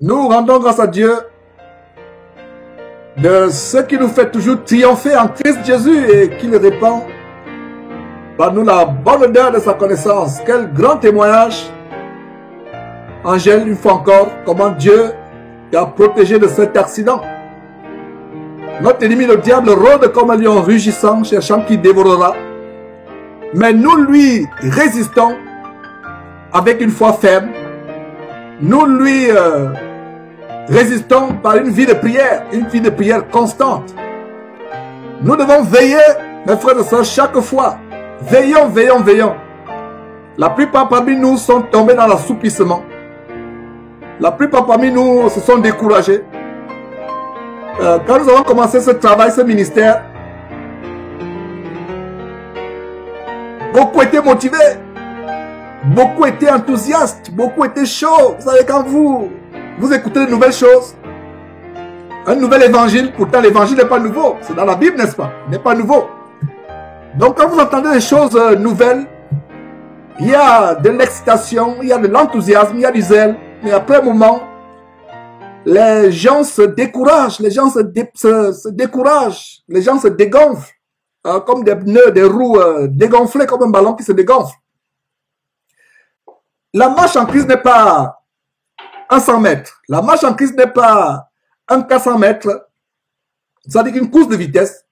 Nous rendons grâce à Dieu de ce qui nous fait toujours triompher en Christ Jésus et qui le répand par nous la bonne odeur de sa connaissance. Quel grand témoignage, Angèle, une fois encore, comment Dieu t'a protégé de cet accident. Notre ennemi, le diable, rôde comme un lion rugissant, cherchant qui dévorera. Mais nous lui résistons avec une foi ferme. Nous lui résistons par une vie de prière constante. Nous devons veiller, mes frères et sœurs, chaque fois. Veillons, veillons, veillons. La plupart parmi nous sont tombés dans l'assoupissement. La plupart parmi nous se sont découragés. Quand nous avons commencé ce travail, ce ministère, beaucoup étaient motivés, beaucoup étaient enthousiastes, beaucoup étaient chauds. Vous savez, quand vous écoutez de nouvelles choses, un nouvel évangile, pourtant l'évangile n'est pas nouveau, c'est dans la Bible, n'est-ce pas? Il n'est pas nouveau. Donc quand vous entendez des choses nouvelles, il y a de l'excitation, il y a de l'enthousiasme, il y a du zèle, mais après un moment, les gens se découragent, les gens se découragent, les gens se dégonflent, comme des pneus, des roues dégonflées, comme un ballon qui se dégonfle. La marche en Christ n'est pas un 100 mètres. La marche en Christ n'est pas un 400 mètres. C'est-à-dire une course de vitesse.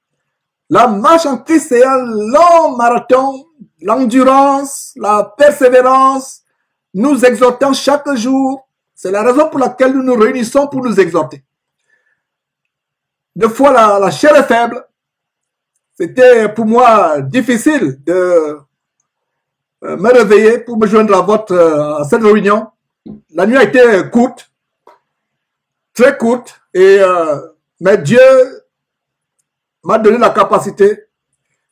La marche en Christ, c'est un long marathon, l'endurance, la persévérance. Nous exhortons chaque jour. C'est la raison pour laquelle nous nous réunissons pour nous exhorter. Des fois, la chair est faible. C'était pour moi difficile de me réveiller pour me joindre à cette réunion. La nuit a été courte, très courte, mais Dieu m'a donné la capacité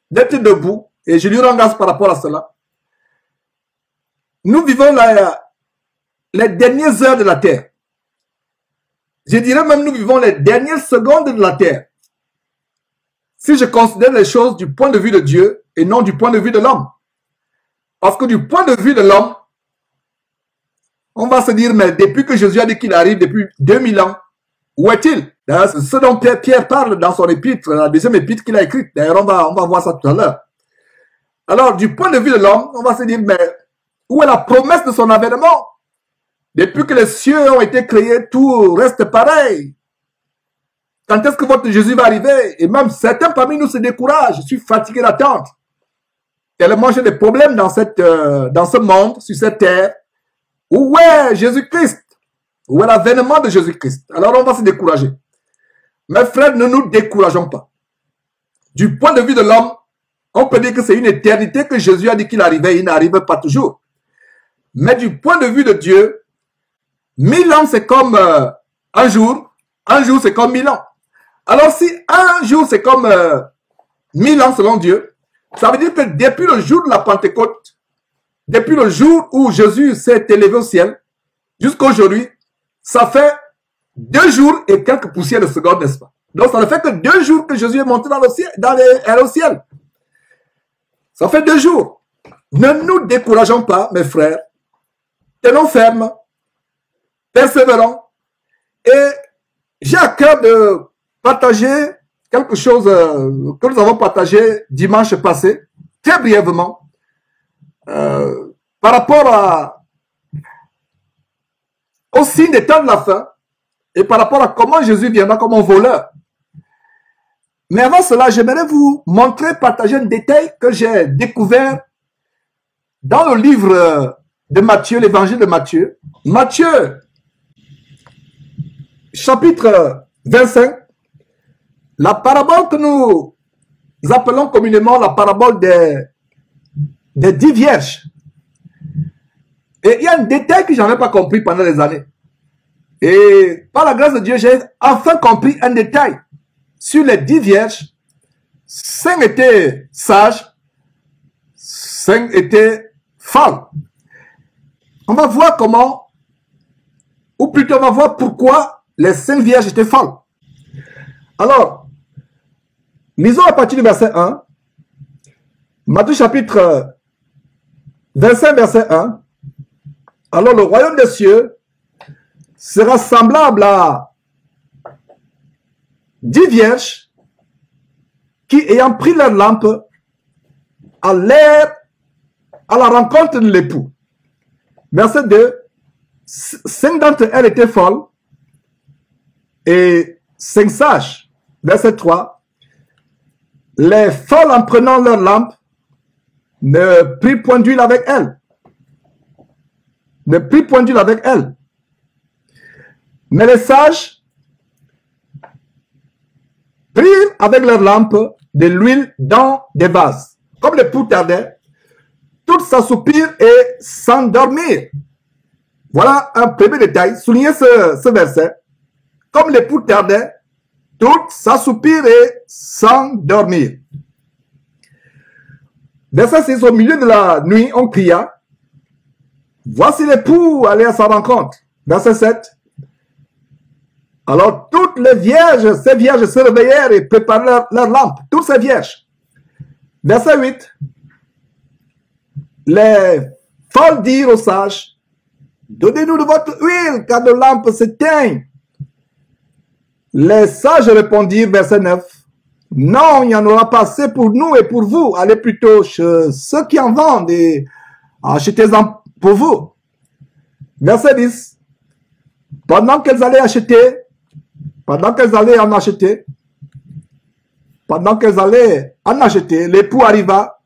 d'être debout et je lui rends grâce par rapport à cela. Nous vivons les dernières heures de la terre. Je dirais même nous vivons les dernières secondes de la terre. Si je considère les choses du point de vue de Dieu et non du point de vue de l'homme. Parce que du point de vue de l'homme, on va se dire, mais depuis que Jésus a dit qu'il arrive depuis 2000 ans, où est-il? C'est ce dont Pierre parle dans son épître, la deuxième épître qu'il a écrite. D'ailleurs, on va voir ça tout à l'heure. Alors, du point de vue de l'homme, on va se dire, mais où est la promesse de son avènement? Depuis que les cieux ont été créés, tout reste pareil. Quand est-ce que votre Jésus va arriver? Et même certains parmi nous se découragent. Je suis fatigué d'attendre. Tellement j'ai des problèmes dans ce monde, sur cette terre. Où est Jésus-Christ? Où est l'avènement de Jésus-Christ? Alors on va se décourager. Mes frères, ne nous décourageons pas. Du point de vue de l'homme, on peut dire que c'est une éternité que Jésus a dit qu'il arrivait. Il n'arrive pas toujours. Mais du point de vue de Dieu, 1000 ans c'est comme un jour c'est comme 1000 ans. Alors si un jour c'est comme 1000 ans selon Dieu, ça veut dire que depuis le jour de la Pentecôte, depuis le jour où Jésus s'est élevé au ciel, jusqu'à aujourd'hui, ça fait 2 jours et quelques poussières de secondes, n'est-ce pas? Donc ça ne fait que 2 jours que Jésus est monté dans le ciel, au ciel. Ça fait 2 jours. Ne nous décourageons pas, mes frères. Tenons ferme. Persévérons. Et j'ai à cœur de partager quelque chose que nous avons partagé dimanche passé, très brièvement, par rapport au signe des temps de la fin et par rapport à comment Jésus viendra comme un voleur. Mais avant cela, j'aimerais vous montrer, partager un détail que j'ai découvert dans le livre de Matthieu, l'évangile de Matthieu. Matthieu, chapitre 25, la parabole que nous appelons communément la parabole des 10 vierges. Et il y a un détail que je n'avais pas compris pendant des années. Et par la grâce de Dieu, j'ai enfin compris un détail. Sur les 10 vierges, 5 étaient sages, 5 étaient folles. On va voir comment, ou plutôt on va voir pourquoi les 5 vierges étaient folles. Alors, lisons à partir du verset 1, Matthieu chapitre 25, verset 1. Alors le royaume des cieux sera semblable à 10 vierges qui, ayant pris leur lampe, allèrent à la rencontre de l'époux. Verset 2. 5 d'entre elles étaient folles et 5 sages. Verset 3. Les folles, en prenant leur lampe, ne prirent point d'huile avec elles. Ne prirent point d'huile avec elles. Mais les sages prirent avec leur lampe de l'huile dans des vases. Comme l'époux tardait, toutes s'assoupirent et s'endormirent. Voilà un premier détail. Soulignez ce verset. Comme l'époux tardait, toutes s'assoupirent et s'endormirent. Verset 6. Au milieu de la nuit, on cria. Voici l'époux aller à sa rencontre. Verset 7. Alors toutes les vierges, ces vierges se réveillèrent et préparèrent leur lampe. Toutes ces vierges. Verset 8. Les folles dirent aux sages, donnez-nous de votre huile, car nos lampes s'éteignent. Les sages répondirent, verset 9, non, il n'y en aura pas assez pour nous et pour vous. Allez plutôt chez ceux qui en vendent et achetez-en pour vous. Verset 10. Pendant qu'elles allaient en acheter, l'époux arriva.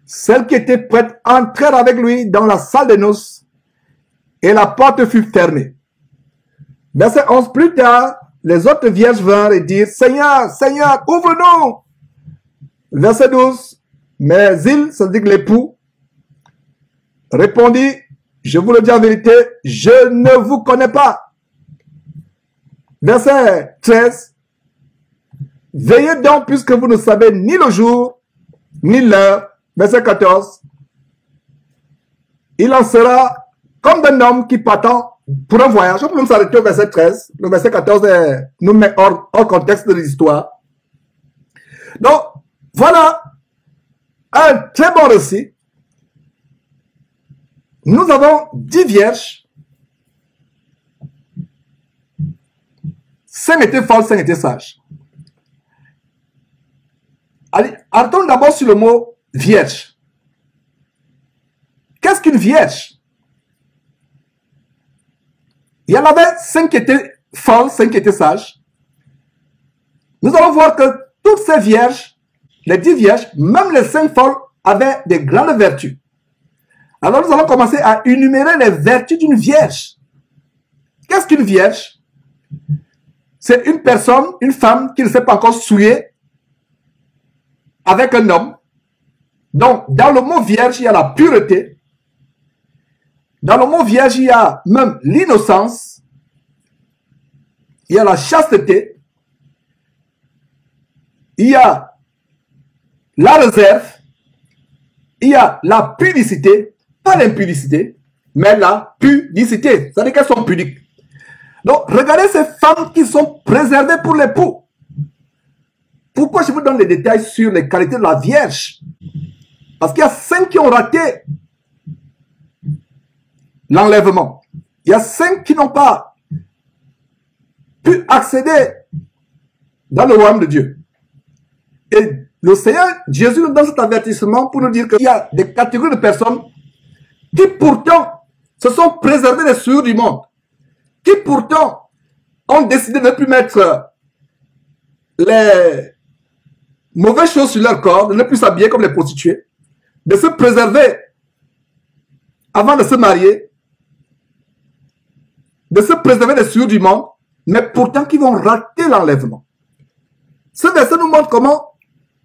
Celles qui étaient prêtes entrèrent avec lui dans la salle de noces et la porte fut fermée. Verset 11. Plus tard, les autres vierges vinrent et dirent, Seigneur, Seigneur, ouvre-nous. Verset 12. Mais il, c'est-à-dire l'époux, répondit, je vous le dis en vérité, je ne vous connais pas. Verset 13. Veillez donc puisque vous ne savez ni le jour, ni l'heure. Verset 14. Il en sera comme d'un homme qui partant pour un voyage. On peut même s'arrêter au verset 13. Le verset 14 nous met hors contexte de l'histoire. Donc, voilà un très bon récit. Nous avons 10 vierges. 5 étaient folles, 5 étaient sages. Allez, arrêtons d'abord sur le mot vierge. Qu'est-ce qu'une vierge? Il y en avait 5 qui étaient folles, 5 qui étaient sages. Nous allons voir que toutes ces vierges, les 10 vierges, même les 5 folles, avaient des grandes vertus. Alors nous allons commencer à énumérer les vertus d'une vierge. Qu'est-ce qu'une vierge? C'est une personne, une femme qui ne s'est pas encore souillée avec un homme. Donc, dans le mot vierge, il y a la pureté. Dans le mot vierge, il y a même l'innocence. Il y a la chasteté. Il y a la réserve. Il y a la pudicité. Pas l'impudicité, mais la pudicité. C'est-à-dire qu'elles sont pudiques. Donc, regardez ces femmes qui sont préservées pour l'époux. Pourquoi je vous donne les détails sur les qualités de la vierge? Parce qu'il y a 5 qui ont raté l'enlèvement. Il y a 5 qui n'ont pas pu accéder dans le royaume de Dieu. Et le Seigneur Jésus nous donne cet avertissement pour nous dire qu'il y a des catégories de personnes qui pourtant se sont préservées des souillures du monde, qui pourtant ont décidé de ne plus mettre les mauvaises choses sur leur corps, de ne plus s'habiller comme les prostituées, de se préserver avant de se marier, de se préserver des souillures du monde, mais pourtant qui vont rater l'enlèvement. Ce verset nous montre comment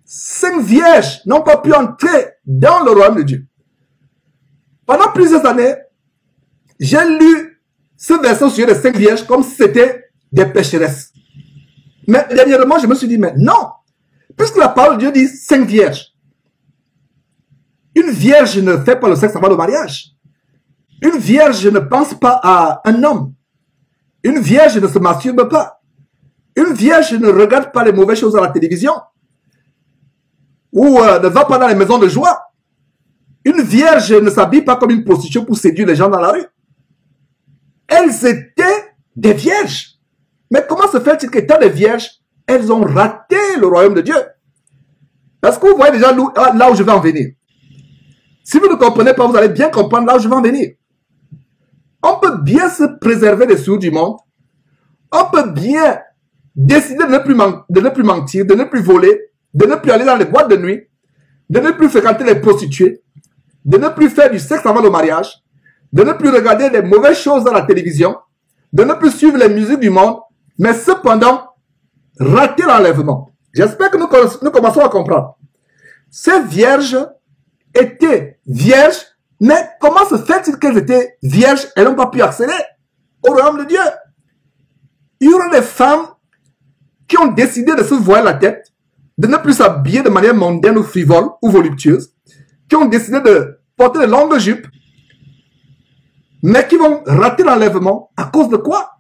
5 vierges n'ont pas pu entrer dans le royaume de Dieu. Pendant plusieurs années, j'ai lu ce verset au sujet des 5 vierges comme si c'était des pécheresses. Mais dernièrement, je me suis dit, mais non, puisque la parole de Dieu dit 5 vierges. Une vierge ne fait pas le sexe avant le mariage. Une vierge ne pense pas à un homme. Une vierge ne se masturbe pas. Une vierge ne regarde pas les mauvaises choses à la télévision. Ou ne va pas dans les maisons de joie. Une vierge ne s'habille pas comme une prostituée pour séduire les gens dans la rue. Elles étaient des vierges. Mais comment se fait-il qu'étant des vierges, elles ont raté le royaume de Dieu? Parce que vous voyez déjà là où je vais en venir. Si vous ne comprenez pas, vous allez bien comprendre là où je vais en venir. On peut bien se préserver des souillures du monde. On peut bien décider de ne plus mentir, de ne plus voler, de ne plus aller dans les boîtes de nuit, de ne plus fréquenter les prostituées, de ne plus faire du sexe avant le mariage, de ne plus regarder les mauvaises choses dans la télévision, de ne plus suivre les musiques du monde, mais cependant, rater l'enlèvement. J'espère que nous commençons à comprendre. Ces vierges étaient vierges, mais comment se fait-il qu'elles étaient vierges et n'ont pas pu accéder au royaume de Dieu? Il y aura des femmes qui ont décidé de se voiler la tête, de ne plus s'habiller de manière mondaine ou frivole ou voluptueuse, qui ont décidé de porter de longues jupes, mais qui vont rater l'enlèvement à cause de quoi?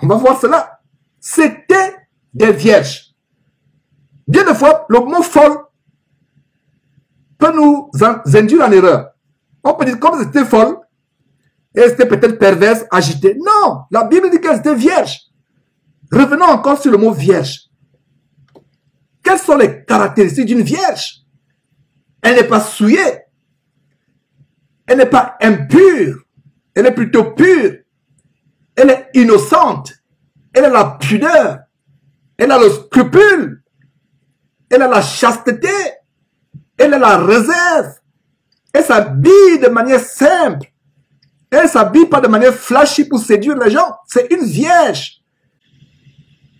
On va voir cela. C'était des vierges. Bien des fois, le mot folle peut nous induire en erreur. On peut dire comme c'était folle, et c'était peut-être perverse, agitée. Non, la Bible dit qu'elle était vierge. Revenons encore sur le mot vierge. Quelles sont les caractéristiques d'une vierge? Elle n'est pas souillée. Elle n'est pas impure. Elle est plutôt pure. Elle est innocente. Elle a la pudeur. Elle a le scrupule. Elle a la chasteté. Elle a la réserve. Elle s'habille de manière simple. Elle ne s'habille pas de manière flashy pour séduire les gens. C'est une vierge.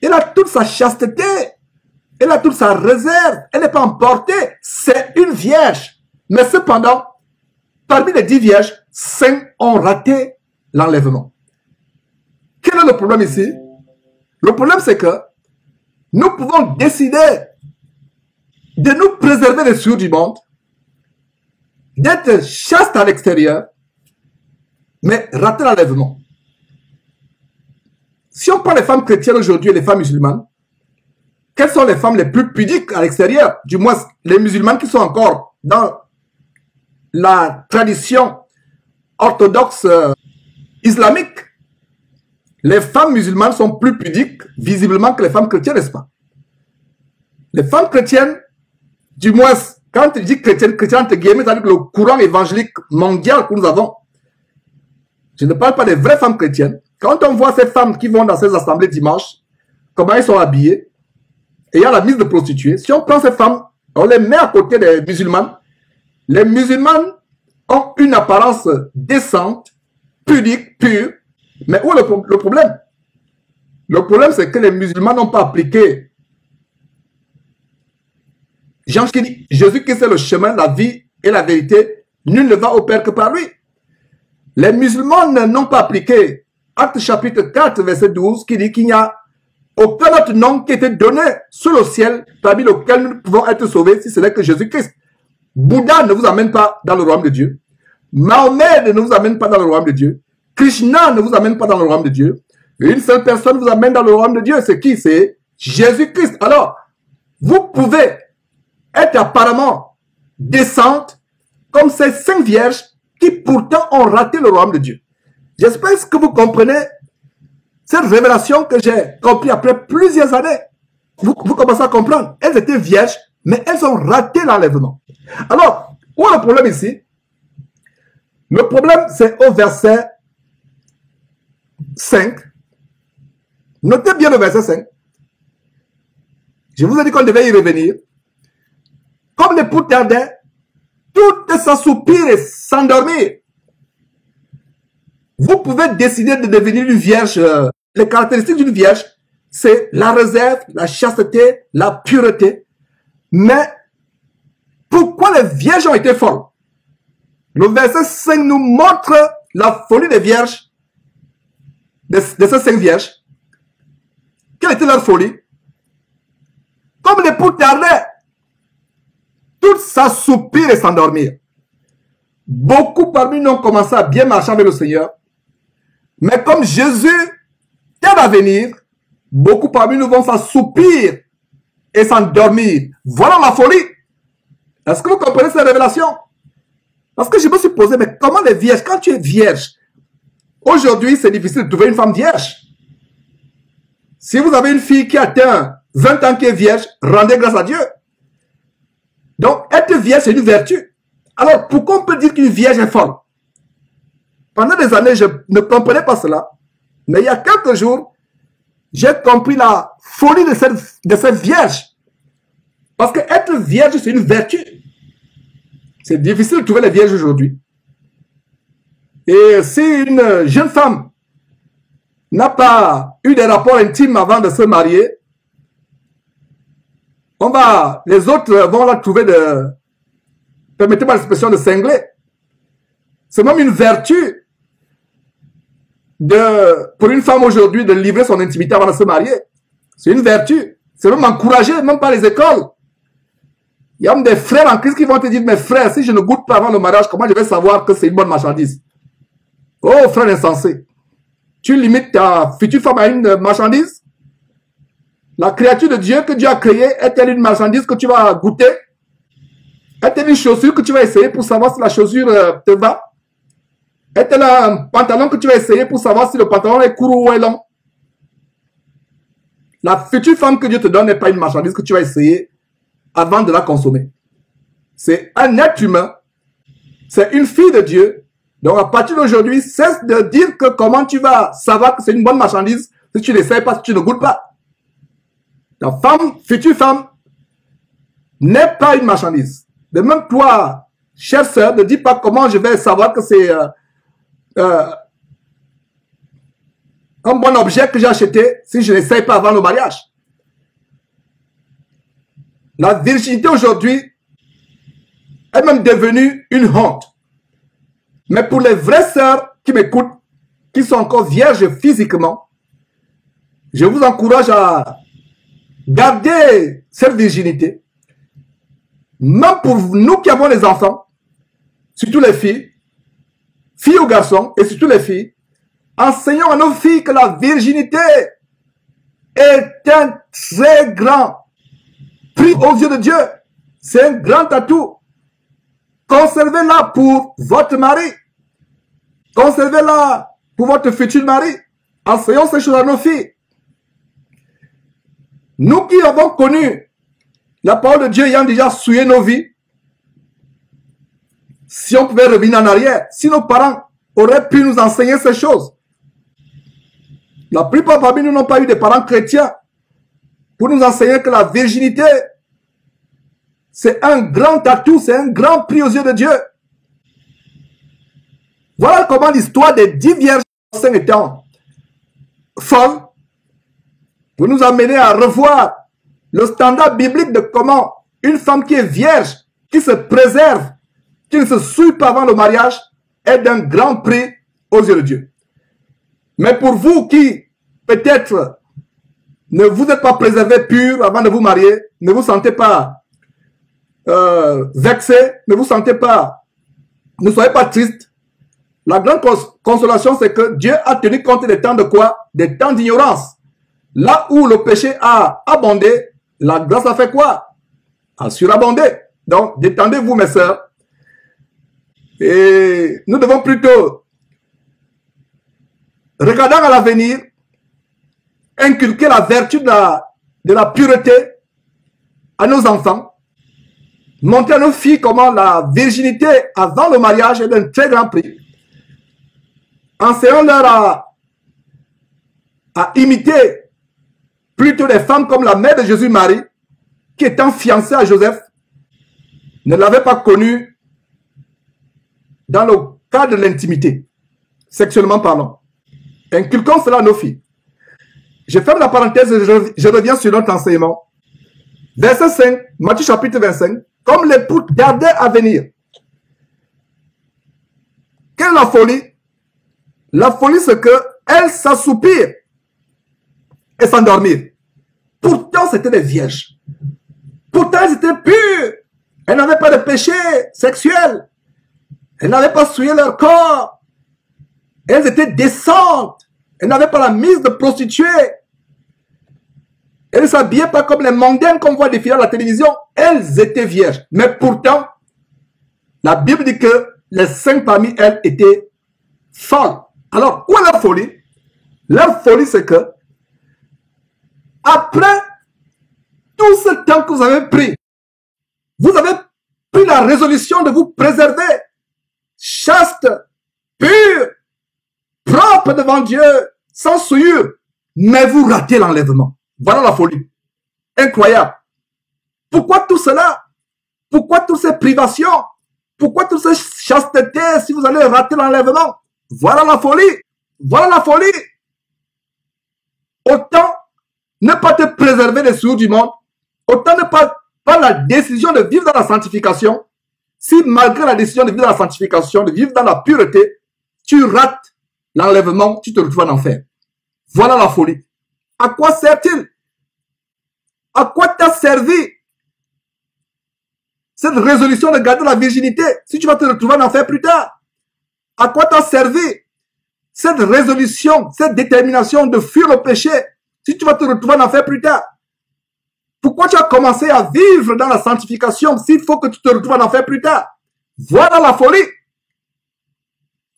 Elle a toute sa chasteté. Elle a toute sa réserve. Elle n'est pas emportée. C'est une vierge. Mais cependant, parmi les 10 vierges, 5 ont raté l'enlèvement. Quel est le problème ici? Le problème, c'est que nous pouvons décider de nous préserver des souillures du monde, d'être chaste à l'extérieur, mais rater l'enlèvement. Si on prend les femmes chrétiennes aujourd'hui et les femmes musulmanes, quelles sont les femmes les plus pudiques à l'extérieur? Du moins, les musulmanes qui sont encore dans la tradition orthodoxe islamique. Les femmes musulmanes sont plus pudiques, visiblement, que les femmes chrétiennes, n'est-ce pas? Les femmes chrétiennes, du moins, quand tu dis chrétienne, entre guillemets, c'est-à-dire que le courant évangélique mondial que nous avons, je ne parle pas des vraies femmes chrétiennes. Quand on voit ces femmes qui vont dans ces assemblées dimanche, comment elles sont habillées, et il y a la mise de prostituées, si on prend ces femmes, on les met à côté des musulmanes, les musulmanes ont une apparence décente, pudique, pure, mais où est le problème? Le problème, c'est que les musulmans n'ont pas appliqué Jean qui dit, Jésus-Christ est le chemin, la vie et la vérité, nul ne va au Père que par lui. Les musulmans n'ont pas appliqué Actes chapitre 4, verset 12, qui dit qu'il n'y a aucun autre nom qui a été donné sous le ciel, parmi lequel nous pouvons être sauvés, si ce n'est que Jésus-Christ. Bouddha ne vous amène pas dans le royaume de Dieu. Mahomet ne vous amène pas dans le royaume de Dieu. Krishna ne vous amène pas dans le royaume de Dieu. Une seule personne vous amène dans le royaume de Dieu. C'est qui? C'est Jésus-Christ. Alors, vous pouvez être apparemment décente comme ces 5 vierges qui pourtant ont raté le royaume de Dieu. J'espère que vous comprenez cette révélation que j'ai compris après plusieurs années. Vous commencez à comprendre. Elles étaient vierges, mais elles ont raté l'enlèvement. Alors, où est le problème ici? Le problème, c'est au verset 5. Notez bien le verset 5. Je vous ai dit qu'on devait y revenir. Comme l'époux tardait, tout s'assoupir et s'endormir. Vous pouvez décider de devenir une vierge. Les caractéristiques d'une vierge, c'est la réserve, la chasteté, la pureté. Mais pourquoi les vierges ont été folles? Le verset 5 nous montre la folie des vierges, de ces 5 vierges. Quelle était leur folie? Comme l'époux tardait, toutes s'assoupir et s'endormir. Beaucoup parmi nous ont commencé à bien marcher avec le Seigneur. Mais comme Jésus tarde à venir, beaucoup parmi nous vont s'assoupir et s'endormir. Voilà la folie. Est-ce que vous comprenez cette révélation? Parce que je me suis posé, mais comment les vierges, quand tu es vierge, Aujourd'hui, c'est difficile de trouver une femme vierge. Si vous avez une fille qui atteint 20 ans qui est vierge, rendez grâce à Dieu. Donc, être vierge, c'est une vertu. Alors, pourquoi on peut dire qu'une vierge est folle? Pendant des années, je ne comprenais pas cela. Mais il y a quelques jours, j'ai compris la folie de cette vierge. Parce que être vierge, c'est une vertu. C'est difficile de trouver les vierges aujourd'hui. Et si une jeune femme n'a pas eu des rapports intimes avant de se marier, les autres vont la trouver permettez-moi l'expression, de cinglé. C'est même une vertu pour une femme aujourd'hui de livrer son intimité avant de se marier. C'est une vertu. C'est même encouragé, même par les écoles. Il y a même des frères en Christ qui vont te dire, mes frères, si je ne goûte pas avant le mariage, comment je vais savoir que c'est une bonne marchandise? Oh, frère insensé. Tu limites ta future femme à une marchandise? La créature de Dieu que Dieu a créée, est-elle une marchandise que tu vas goûter? Est-elle une chaussure que tu vas essayer pour savoir si la chaussure te va? Est-elle un pantalon que tu vas essayer pour savoir si le pantalon est court ou est long? La future femme que Dieu te donne n'est pas une marchandise que tu vas essayer avant de la consommer. C'est un être humain. C'est une fille de Dieu. Donc à partir d'aujourd'hui, cesse de dire que comment tu vas savoir que c'est une bonne marchandise si tu n'essayes pas, si tu ne goûtes pas. Ta femme, future femme, n'est pas une marchandise. De même toi, chère sœur, ne dis pas comment je vais savoir que c'est un bon objet que j'ai acheté si je n'essaye pas avant le mariage. La virginité aujourd'hui est même devenue une honte. Mais pour les vraies sœurs qui m'écoutent, qui sont encore vierges physiquement, je vous encourage à garder cette virginité. Même pour nous qui avons les enfants, surtout les filles ou garçons, et surtout les filles, enseignons à nos filles que la virginité est un très grand prix aux yeux de Dieu. C'est un grand atout. Conservez-la pour votre mari. Conservez-la pour votre futur mari. Enseignons ces choses à nos filles. Nous qui avons connu la parole de Dieu ayant déjà souillé nos vies, si on pouvait revenir en arrière, si nos parents auraient pu nous enseigner ces choses. La plupart parmi nous n'ont pas eu des parents chrétiens pour nous enseigner que la virginité, c'est un grand atout, c'est un grand prix aux yeux de Dieu. Voilà comment l'histoire des 10 vierges étant folles pour nous amener à revoir le standard biblique de comment une femme qui est vierge, qui se préserve, qui ne se souille pas avant le mariage, est d'un grand prix aux yeux de Dieu. Mais pour vous qui, peut-être, ne vous êtes pas préservé pur avant de vous marier, ne vous sentez pas vexé, ne soyez pas triste. La grande consolation, c'est que Dieu a tenu compte des temps de quoi? Des temps d'ignorance. Là où le péché a abondé, la grâce a fait quoi? A surabondé. Donc, détendez-vous, mes sœurs. Et nous devons plutôt, regardant à l'avenir, inculquer la vertu de la pureté à nos enfants. Montrer à nos filles comment la virginité avant le mariage est d'un très grand prix. Enseignons-leur à imiter plutôt des femmes comme la mère de Jésus-Marie, qui étant fiancée à Joseph, ne l'avait pas connu dans le cadre de l'intimité, sexuellement parlant. Inculquons cela à nos filles. Je ferme la parenthèse et je reviens sur notre enseignement. Verset 5, Matthieu chapitre 25. Comme l'époux tardait à venir. Quelle est la folie? La folie, c'est qu'elle s'assoupir et s'endormir. Pourtant, c'était des vierges. Pourtant, elles étaient pures. Elles n'avaient pas de péché sexuel. Elles n'avaient pas souillé leur corps. Elles étaient décentes. Elles n'avaient pas la mise de prostituées. Elles ne s'habillaient pas comme les mondaines qu'on voit défiler à la télévision. Elles étaient vierges. Mais pourtant, la Bible dit que les 5 parmi elles étaient folles. Alors, quoi la folie? La folie, c'est que, après tout ce temps que vous avez pris la résolution de vous préserver, chaste, pur, propre devant Dieu, sans souillure, mais vous ratez l'enlèvement. Voilà la folie. Incroyable. Pourquoi tout cela? Pourquoi toutes ces privations? Pourquoi toute cette chasteté si vous allez rater l'enlèvement? Voilà la folie. Voilà la folie. Autant ne pas te préserver des souillures du monde, autant ne pas prendre la décision de vivre dans la sanctification. Si malgré la décision de vivre dans la sanctification, de vivre dans la pureté, tu rates l'enlèvement, tu te retrouves en enfer. Voilà la folie. À quoi sert-il? À quoi t'a servi cette résolution de garder la virginité si tu vas te retrouver en enfer plus tard? À quoi t'a servi cette résolution, cette détermination de fuir le péché si tu vas te retrouver en enfer plus tard? Pourquoi tu as commencé à vivre dans la sanctification s'il faut que tu te retrouves en enfer plus tard? Voilà la folie.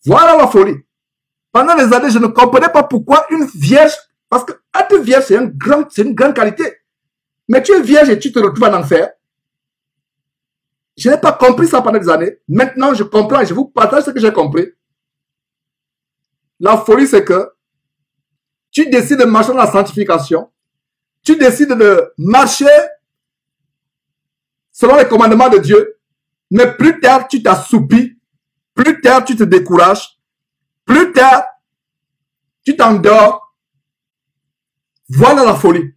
Voilà la folie. Pendant des années, je ne comprenais pas pourquoi une vierge, parce que être vierge, c'est une grande qualité. Mais tu es vierge et tu te retrouves en enfer. Je n'ai pas compris ça pendant des années. Maintenant, je comprends et je vous partage ce que j'ai compris. La folie, c'est que tu décides de marcher dans la sanctification. Tu décides de marcher selon les commandements de Dieu. Mais plus tard, tu t'assoupis. Plus tard, tu te décourages. Plus tard, tu t'endors. Voilà la folie.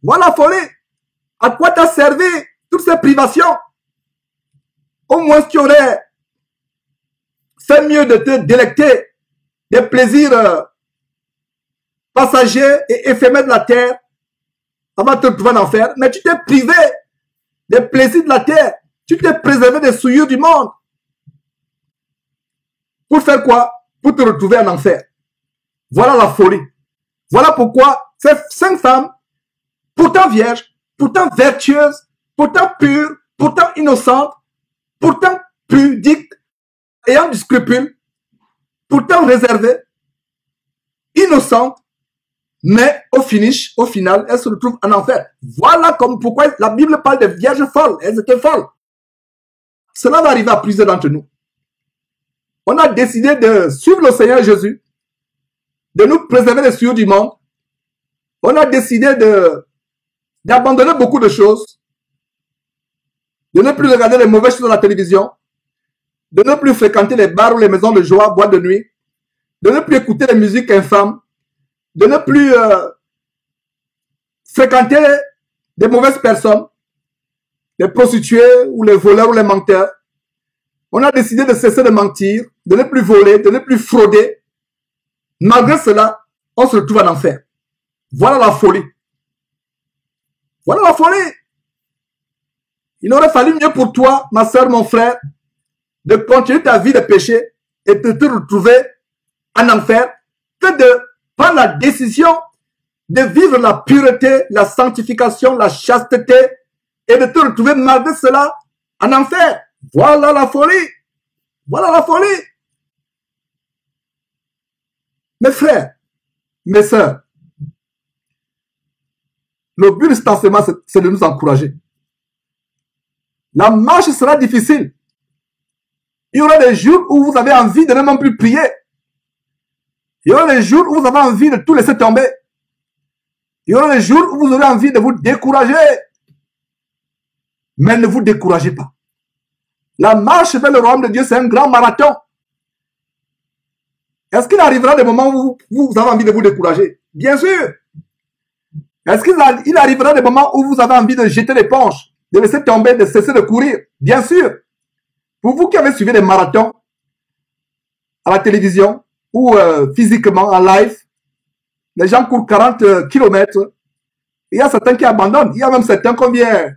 Voilà la folie. À quoi t'as servi toutes ces privations? Au moins, tu aurais fait mieux de te délecter des plaisirs passagers et éphémères de la terre avant de te retrouver en enfer. Mais tu t'es privé des plaisirs de la terre. Tu t'es préservé des souillures du monde. Pour faire quoi? Pour te retrouver en enfer. Voilà la folie. Voilà pourquoi ces 5 femmes, pourtant vierges, pourtant vertueuses, pourtant pures, pourtant innocentes, pourtant pudiques, ayant du scrupule, pourtant réservées, innocentes, mais au final, elles se retrouvent en enfer. Voilà comme pourquoi la Bible parle de vierges folles. Elles étaient folles. Cela va arriver à plusieurs d'entre nous. On a décidé de suivre le Seigneur Jésus, de nous préserver des souillures du monde. On a décidé d'abandonner beaucoup de choses, de ne plus regarder les mauvaises choses à la télévision, de ne plus fréquenter les bars ou les maisons de joie, boîtes de nuit, de ne plus écouter les musiques infâmes, de ne plus fréquenter des mauvaises personnes, les prostituées ou les voleurs ou les menteurs. On a décidé de cesser de mentir, de ne plus voler, de ne plus frauder. Malgré cela, on se retrouve en enfer. Voilà la folie. Voilà la folie. Il aurait fallu mieux pour toi, ma soeur, mon frère, de continuer ta vie de péché et de te retrouver en enfer que de prendre la décision de vivre la pureté, la sanctification, la chasteté et de te retrouver malgré cela en enfer. Voilà la folie. Voilà la folie. Mes frères, mes sœurs, le but de cet enseignement, c'est de nous encourager. La marche sera difficile. Il y aura des jours où vous avez envie de ne même plus prier. Il y aura des jours où vous avez envie de tout laisser tomber. Il y aura des jours où vous aurez envie de vous décourager. Mais ne vous découragez pas. La marche vers le royaume de Dieu, c'est un grand marathon. Est-ce qu'il arrivera des moments où vous avez envie de vous décourager? Bien sûr. Est-ce qu'il arrivera des moments où vous avez envie de jeter l'éponge, de laisser tomber, de cesser de courir? Bien sûr. Pour vous qui avez suivi des marathons à la télévision ou physiquement en live, les gens courent 40 km. Il y a certains qui abandonnent. Il y a même certains qu'on vient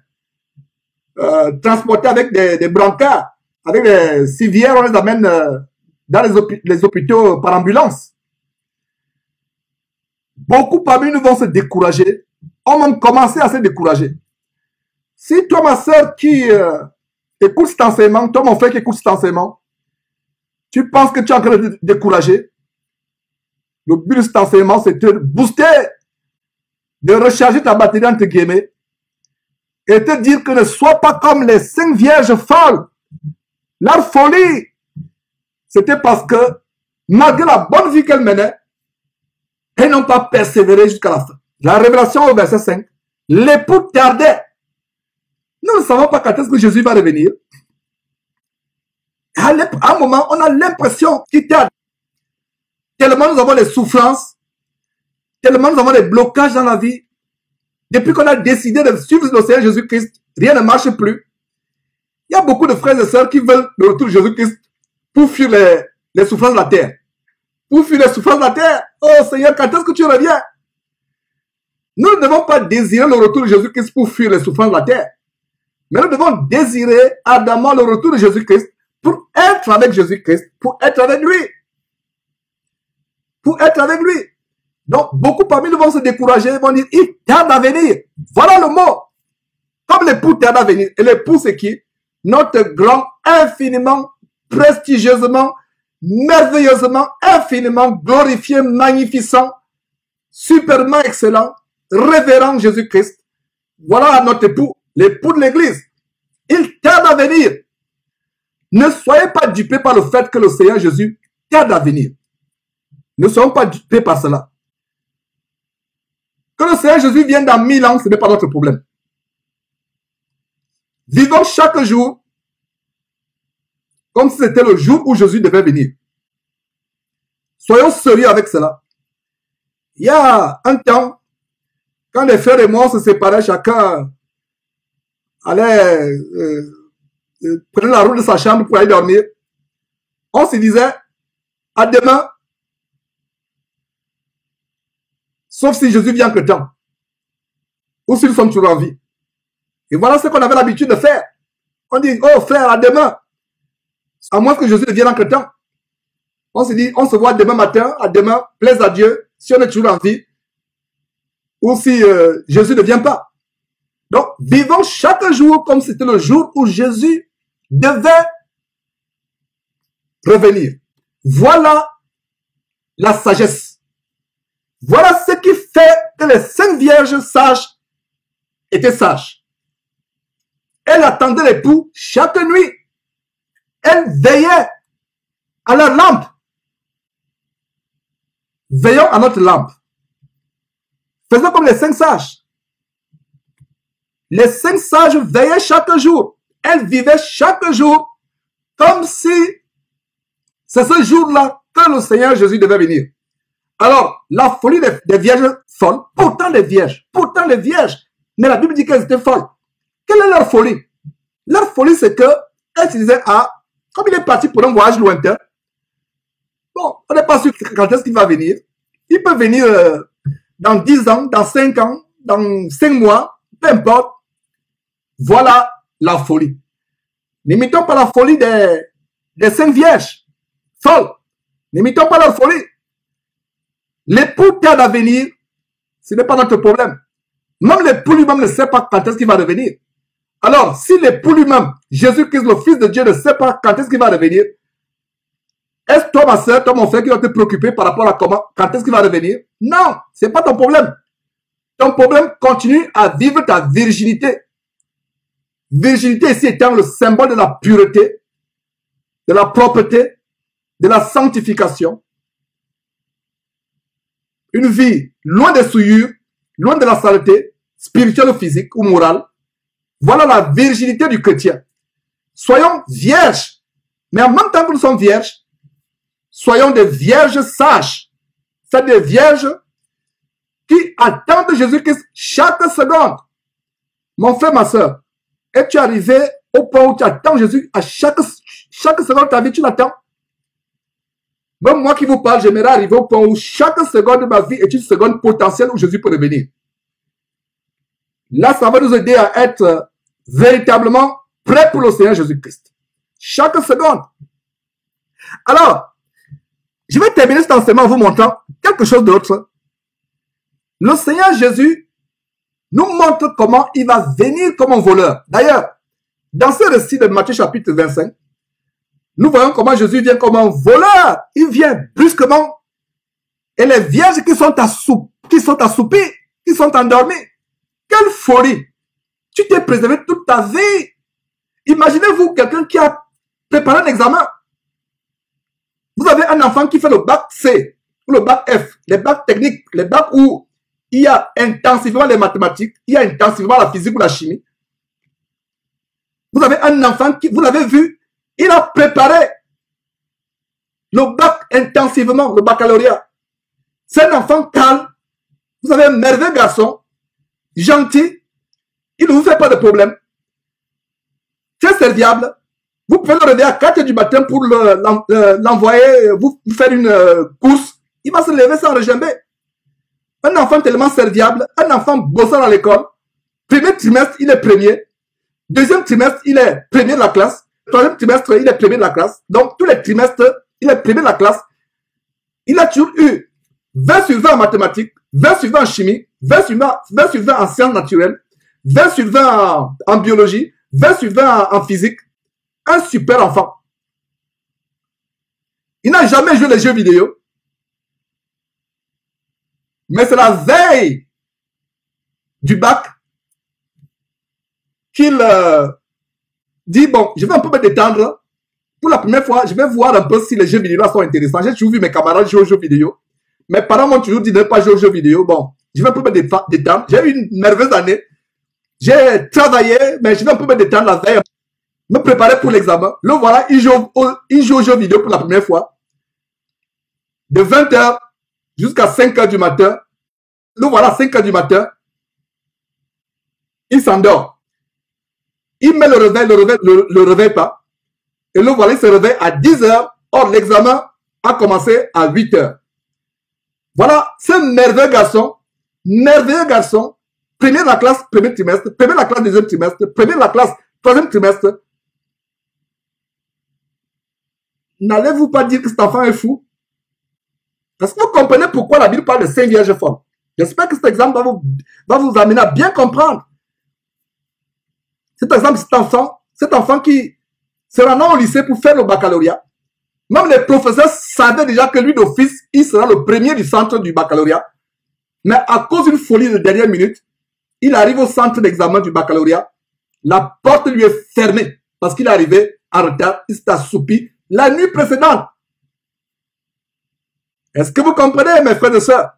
transporter avec des brancards, avec des civières, on les amène dans les hôpitaux par ambulance. Beaucoup parmi nous vont se décourager, ont même commencé à se décourager. Si toi, ma soeur, qui écoute cet enseignement, toi, mon frère qui écoute cet enseignement, Tu penses que tu es en train de te décourager. Le but de cet enseignement, c'est de te booster, de recharger ta batterie entre guillemets et te dire que ne sois pas comme les 5 vierges folles. Leur folie, c'était parce que malgré la bonne vie qu'elles menaient, elles n'ont pas persévéré jusqu'à la fin. La révélation au verset 5, l'époux tardait. Nous ne savons pas quand est-ce que Jésus va revenir. À un moment, on a l'impression qu'il tarde. Tellement nous avons des souffrances, tellement nous avons des blocages dans la vie. Depuis qu'on a décidé de suivre le Seigneur Jésus-Christ, rien ne marche plus. Il y a beaucoup de frères et sœurs qui veulent le retour de Jésus-Christ pour fuir les souffrances de la terre. Pour fuir les souffrances de la terre. Oh Seigneur, quand est-ce que tu reviens? Nous ne devons pas désirer le retour de Jésus-Christ pour fuir les souffrances de la terre. Mais nous devons désirer ardemment le retour de Jésus-Christ pour être avec Jésus-Christ, pour être avec lui. Pour être avec lui. Donc, beaucoup parmi nous vont se décourager, vont dire, il tarde à venir. Voilà le mot. Comme l'époux tarde à venir. Et l'époux, c'est qui? Notre grand, infiniment, prestigieusement, merveilleusement, infiniment glorifié, magnificent, superment excellent, révérend Jésus-Christ. Voilà notre époux, l'époux de l'église. Il tarde à venir. Ne soyez pas dupés par le fait que le Seigneur Jésus tarde à venir. Ne soyons pas dupés par cela. Que le Seigneur Jésus vienne dans 1000 ans, ce n'est pas notre problème. Vivons chaque jour comme si c'était le jour où Jésus devait venir. Soyons sérieux avec cela. Il y a un temps, quand les frères et moi se séparaient, chacun allait prenait la route de sa chambre pour aller dormir. On se disait, à demain, sauf si Jésus vient entre temps, ou si nous sommes toujours en vie. Et voilà ce qu'on avait l'habitude de faire. On dit, oh frère, à demain, à moins que Jésus ne vienne entre temps. On se dit, on se voit demain matin, à demain, plaise à Dieu, si on est toujours en vie, ou si Jésus ne vient pas. Donc, vivons chaque jour comme si c'était le jour où Jésus devait revenir. Voilà la sagesse. Voilà ce qui fait que les 5 vierges sages étaient sages. Elles attendaient l'époux chaque nuit. Elles veillaient à leur lampe. Veillons à notre lampe. Faisons comme les 5 sages. Les 5 sages veillaient chaque jour. Elles vivaient chaque jour comme si c'est ce jour-là que le Seigneur Jésus devait venir. Alors, la folie des vierges folles, pourtant les vierges, mais la Bible dit qu'elles étaient folles. Quelle est leur folie? Leur folie, c'est que elles se disaient, ah, comme il est parti pour un voyage lointain, bon, on n'est pas sûr quand est-ce qu'il va venir. Il peut venir dans 10 ans, dans 5 ans, dans 5 mois, peu importe. Voilà la folie. N'imitons pas la folie des 5 vierges folles. N'imitons pas leur folie. L'époux tarde à venir, ce n'est pas notre problème. Même l'époux lui-même ne sait pas quand est-ce qu'il va revenir. Alors, si l'époux lui-même, Jésus-Christ, le Fils de Dieu, ne sait pas quand est-ce qu'il va revenir, est-ce toi, ma soeur, toi, mon frère, qui doit te préoccuper par rapport à quand est-ce qu'il va revenir? Non, ce n'est pas ton problème. Ton problème, continue à vivre ta virginité. Virginité ici étant le symbole de la pureté, de la propreté, de la sanctification. Une vie loin des souillures, loin de la saleté, spirituelle ou physique ou morale. Voilà la virginité du chrétien. Soyons vierges, mais en même temps que nous sommes vierges, soyons des vierges sages. C'est des vierges qui attendent Jésus-Christ chaque seconde. Mon frère, ma soeur, es-tu arrivé au point où tu attends Jésus à chaque seconde de ta vie, tu l'attends? Même moi qui vous parle, j'aimerais arriver au point où chaque seconde de ma vie est une seconde potentielle où Jésus peut revenir. Là, ça va nous aider à être véritablement prêts pour le Seigneur Jésus-Christ. Chaque seconde. Alors, je vais terminer cet enseignement en vous montrant quelque chose d'autre. Le Seigneur Jésus nous montre comment il va venir comme un voleur. D'ailleurs, dans ce récit de Matthieu chapitre 25, Nous voyons comment Jésus vient comme un voleur. Il vient brusquement. Et les vierges qui sont assoupées, qui sont endormies. Quelle folie! Tu t'es préservé toute ta vie. Imaginez-vous quelqu'un qui a préparé un examen. Vous avez un enfant qui fait le bac C ou le bac F, les bacs techniques, les bacs où il y a intensivement les mathématiques, il y a intensivement la physique ou la chimie. Vous avez un enfant qui, vous l'avez vu, il a préparé le bac intensivement, le baccalauréat. C'est un enfant calme. Vous avez un merveilleux garçon, gentil. Il ne vous fait pas de problème. Très serviable. Vous pouvez le réveiller à 4 heures du matin pour l'envoyer, vous faire une course. Il va se lever sans regimber. Un enfant tellement serviable, un enfant bossant à l'école. Premier trimestre, il est premier. Deuxième trimestre, il est premier de la classe. Troisième trimestre, il est premier de la classe. Donc, tous les trimestres, il est premier de la classe. Il a toujours eu 20 sur 20 en mathématiques, 20 sur 20 en chimie, 20 sur 20 en sciences naturelles, 20 sur 20 en biologie, 20 sur 20 en physique. Un super enfant. Il n'a jamais joué les jeux vidéo. Mais c'est la veille du bac qu'il dit, bon, je vais un peu me détendre. Pour la première fois, je vais voir un peu si les jeux vidéo sont intéressants. J'ai toujours vu mes camarades jouer aux jeux vidéo. Mes parents m'ont toujours dit de ne pas jouer aux jeux vidéo. Bon, je vais un peu me détendre. J'ai eu une merveilleuse année. J'ai travaillé, mais je vais un peu me détendre la veille. Me préparer pour l'examen. Le voilà, il joue aux jeux vidéo pour la première fois. De 20h jusqu'à 5h du matin. Le voilà, 5h du matin. Il s'endort. Il met le réveil, le réveil pas. Et le voilà, il se réveille à 10h. Or, l'examen a commencé à 8h. Voilà, ce merveilleux garçon. Premier de la classe, premier trimestre. Premier de la classe, deuxième trimestre. Premier de la classe, troisième trimestre. N'allez-vous pas dire que cet enfant est fou? Est-ce que vous comprenez pourquoi la Bible parle de 5 vierges folles? J'espère que cet exemple va vous amener à bien comprendre. Cet exemple, cet enfant qui se rend au lycée pour faire le baccalauréat. Même les professeurs savaient déjà que lui d'office, il sera le premier du centre du baccalauréat. Mais à cause d'une folie de dernière minute, il arrive au centre d'examen du baccalauréat. La porte lui est fermée parce qu'il est arrivé en retard. Il s'est assoupi la nuit précédente. Est-ce que vous comprenez, mes frères et sœurs?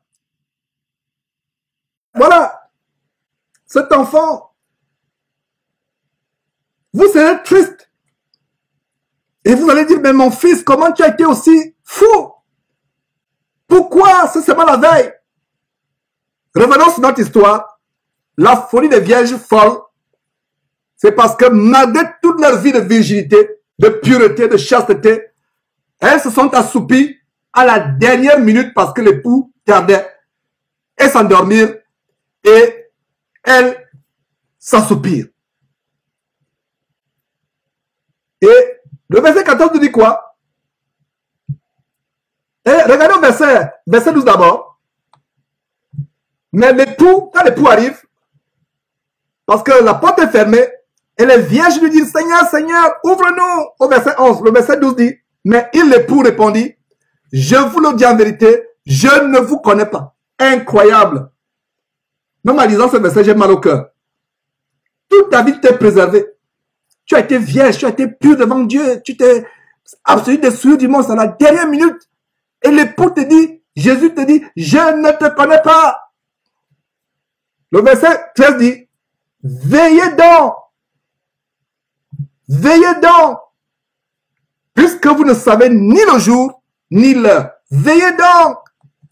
Voilà. Cet enfant, vous serez triste. Et vous allez dire, mais mon fils, comment tu as été aussi fou? Pourquoi? C'est seulement la veille. Revenons sur notre histoire. La folie des vierges folles, c'est parce que malgré toute leur vie de virginité, de pureté, de chasteté, elles se sont assoupies à la dernière minute parce que l'époux tardait et s'endormir et elles s'assoupirent. Et le verset 14 nous dit quoi? Et regardez le verset 12 d'abord. Mais l'époux, quand l'époux arrive, parce que la porte est fermée, et les vierges lui disent, Seigneur, Seigneur, ouvre-nous. Au verset 11, le verset 12 dit, mais l'époux répondit, je vous le dis en vérité, je ne vous connais pas. Incroyable. Même en lisant ce verset, j'ai mal au cœur. Toute ta vie, tu t'es préservé. Tu as été vierge, tu as été pur devant Dieu, tu t'es absolument destruit du monde, c'est à la dernière minute. Et l'époux te dit, Jésus te dit, je ne te connais pas. Le verset 13 dit, veillez donc. Veillez donc. Puisque vous ne savez ni le jour, ni l'heure. Veillez donc.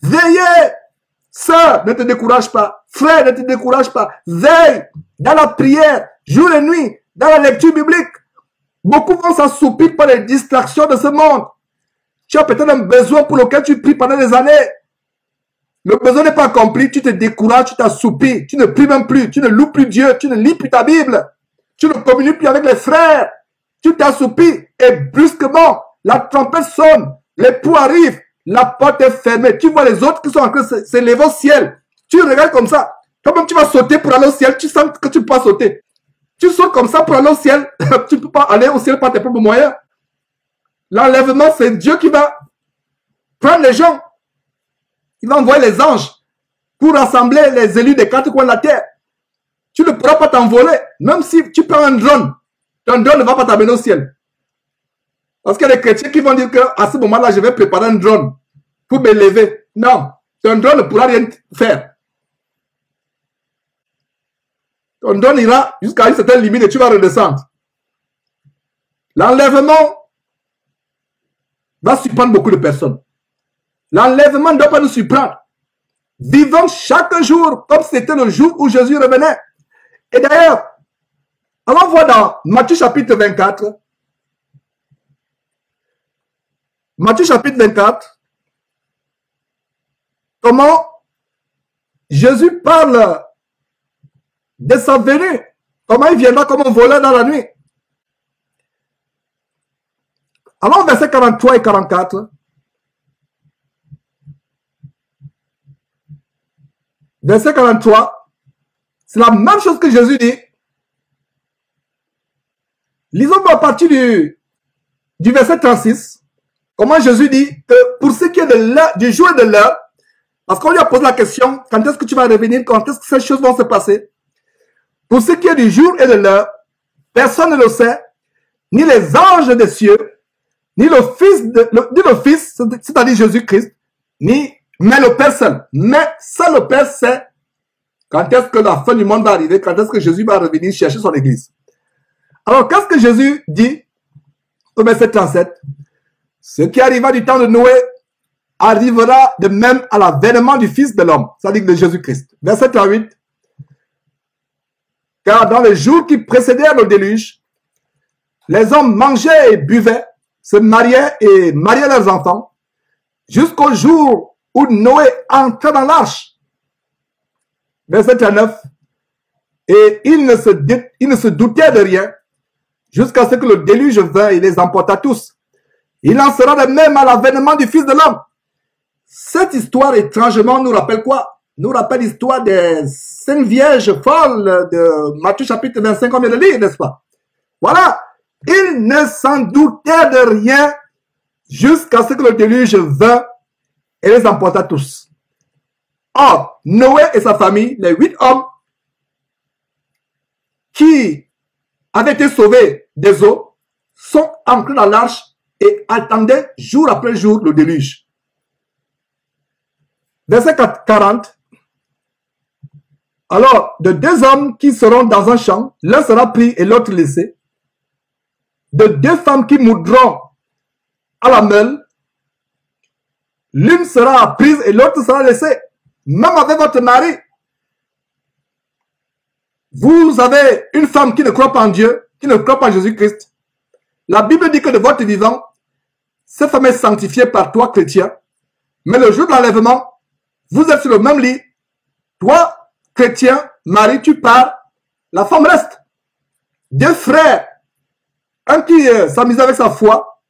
Veillez. Sœur, ne te décourage pas. Frère, ne te décourage pas. Veille dans la prière, jour et nuit, dans la lecture biblique. Beaucoup vont s'assoupir par les distractions de ce monde. Tu as peut-être un besoin pour lequel tu pries pendant des années. Le besoin n'est pas accompli, tu te décourages, tu t'assoupis, tu ne pries même plus, tu ne loues plus Dieu, tu ne lis plus ta Bible, tu ne communiques plus avec les frères, tu t'assoupis et brusquement, la trompette sonne, l'époux arrive, la porte est fermée, tu vois les autres qui sont en train de s'élever au ciel, tu regardes comme ça, toi-même tu vas sauter pour aller au ciel, tu sens que tu peux pas sauter, tu sautes comme ça pour aller au ciel, tu ne peux pas aller au ciel par tes propres moyens. L'enlèvement, c'est Dieu qui va prendre les gens. Il va envoyer les anges pour rassembler les élus des quatre coins de la terre. Tu ne pourras pas t'envoler. Même si tu prends un drone, ton drone ne va pas t'amener au ciel. Parce qu'il y a des chrétiens qui vont dire qu'à ce moment-là, je vais préparer un drone pour m'élever. Non, ton drone ne pourra rien faire. Ton drone ira jusqu'à une certaine limite et tu vas redescendre. L'enlèvement va surprendre beaucoup de personnes. L'enlèvement ne doit pas nous surprendre. Vivons chaque jour comme c'était le jour où Jésus revenait. Et d'ailleurs, allons voir dans Matthieu chapitre 24. Matthieu chapitre 24. Comment Jésus parle de sa venue. Comment il viendra comme un voleur dans la nuit. Alors, versets 43 et 44. Verset 43. C'est la même chose que Jésus dit. Lisons à partir du verset 36. Comment Jésus dit que pour ce qui est de l'heure, du jour et de l'heure, parce qu'on lui a posé la question, quand est-ce que tu vas revenir, quand est-ce que ces choses vont se passer? Pour ce qui est du jour et de l'heure, personne ne le sait, ni les anges des cieux, ni le Fils, c'est-à-dire Jésus-Christ, mais le Père seul. Mais seul le Père sait quand est-ce que la fin du monde va arriver, quand est-ce que Jésus va revenir chercher son église. Alors, qu'est-ce que Jésus dit au verset 37? Ce qui arriva du temps de Noé arrivera de même à l'avènement du Fils de l'homme, c'est-à-dire de Jésus-Christ. Verset 38. Car dans les jours qui précédèrent le déluge, les hommes mangeaient et buvaient, se mariaient et mariaient leurs enfants, jusqu'au jour où Noé entra dans l'arche. Verset 39. Et il ne se doutait de rien, jusqu'à ce que le déluge vint et les emporta tous. Il en sera de même à l'avènement du Fils de l'homme. Cette histoire, étrangement, nous rappelle quoi? Nous rappelle l'histoire des 5 vierges folles de Matthieu chapitre 25, comme vient de lire, n'est-ce pas? Voilà. Il ne s'en doutait de rien jusqu'à ce que le déluge vint et les emporta tous. Or, Noé et sa famille, les 8 hommes qui avaient été sauvés des eaux, sont entrés dans l'arche et attendaient jour après jour le déluge. Verset 40. Alors, de 2 hommes qui seront dans un champ, l'un sera pris et l'autre laissé. De 2 femmes qui moudront à la meule, l'une sera prise et l'autre sera laissée. Même avec votre mari, vous avez une femme qui ne croit pas en Dieu, qui ne croit pas en Jésus-Christ. La Bible dit que de votre vivant, cette femme est sanctifiée par toi, chrétien. Mais le jour de l'enlèvement, vous êtes sur le même lit. Toi, chrétien, mari, tu pars, la femme reste. 2 frères, un qui s'amusait avec sa foi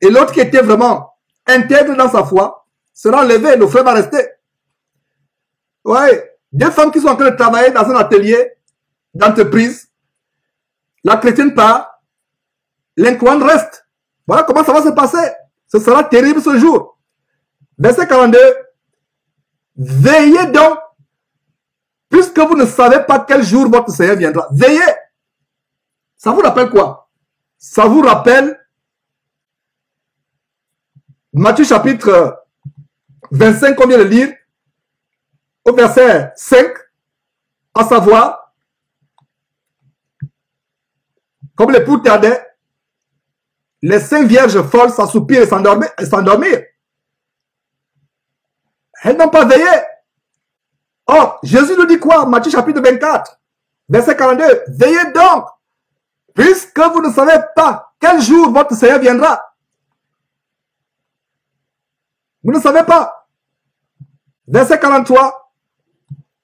et l'autre qui était vraiment intègre dans sa foi, sera enlevé, le frère va rester. Ouais, 2 femmes qui sont en train de travailler dans un atelier d'entreprise, la chrétienne part, l'incroyante reste. Voilà comment ça va se passer. Ce sera terrible ce jour. Verset 42. Veillez donc, puisque vous ne savez pas quel jour votre Seigneur viendra. Veillez. Ça vous rappelle quoi? Ça vous rappelle Matthieu chapitre 25 qu'on vient de lire, au verset 5, à savoir, comme l'époux tardait, les 5 vierges folles s'assoupirent et s'endormirent. Elles n'ont pas veillé. Or, Jésus nous dit quoi? Matthieu chapitre 24, verset 42. Veillez donc, puisque vous ne savez pas quel jour votre Seigneur viendra. Vous ne savez pas. Verset 43.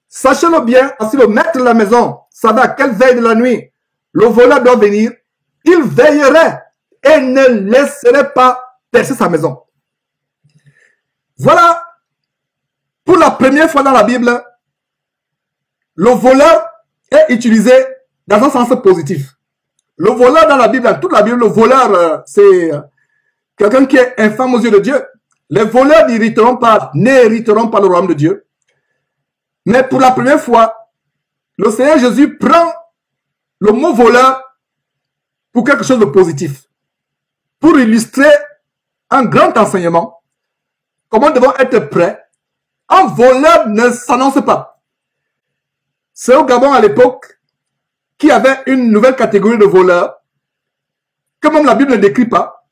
Sachez-le bien, si le maître de la maison savait à quelle veille de la nuit le voleur doit venir, il veillerait et ne laisserait pas percer sa maison. Voilà, pour la première fois dans la Bible, le voleur est utilisé dans un sens positif. Le voleur dans la Bible, dans toute la Bible, le voleur, c'est quelqu'un qui est infâme aux yeux de Dieu. Les voleurs n'hériteront pas le royaume de Dieu. Mais pour la première fois, le Seigneur Jésus prend le mot voleur pour quelque chose de positif. Pour illustrer un grand enseignement. Comment nous devons être prêts. Un voleur ne s'annonce pas. C'est au Gabon à l'époque qu'il y avait une nouvelle catégorie de voleurs que même la Bible ne décrit pas.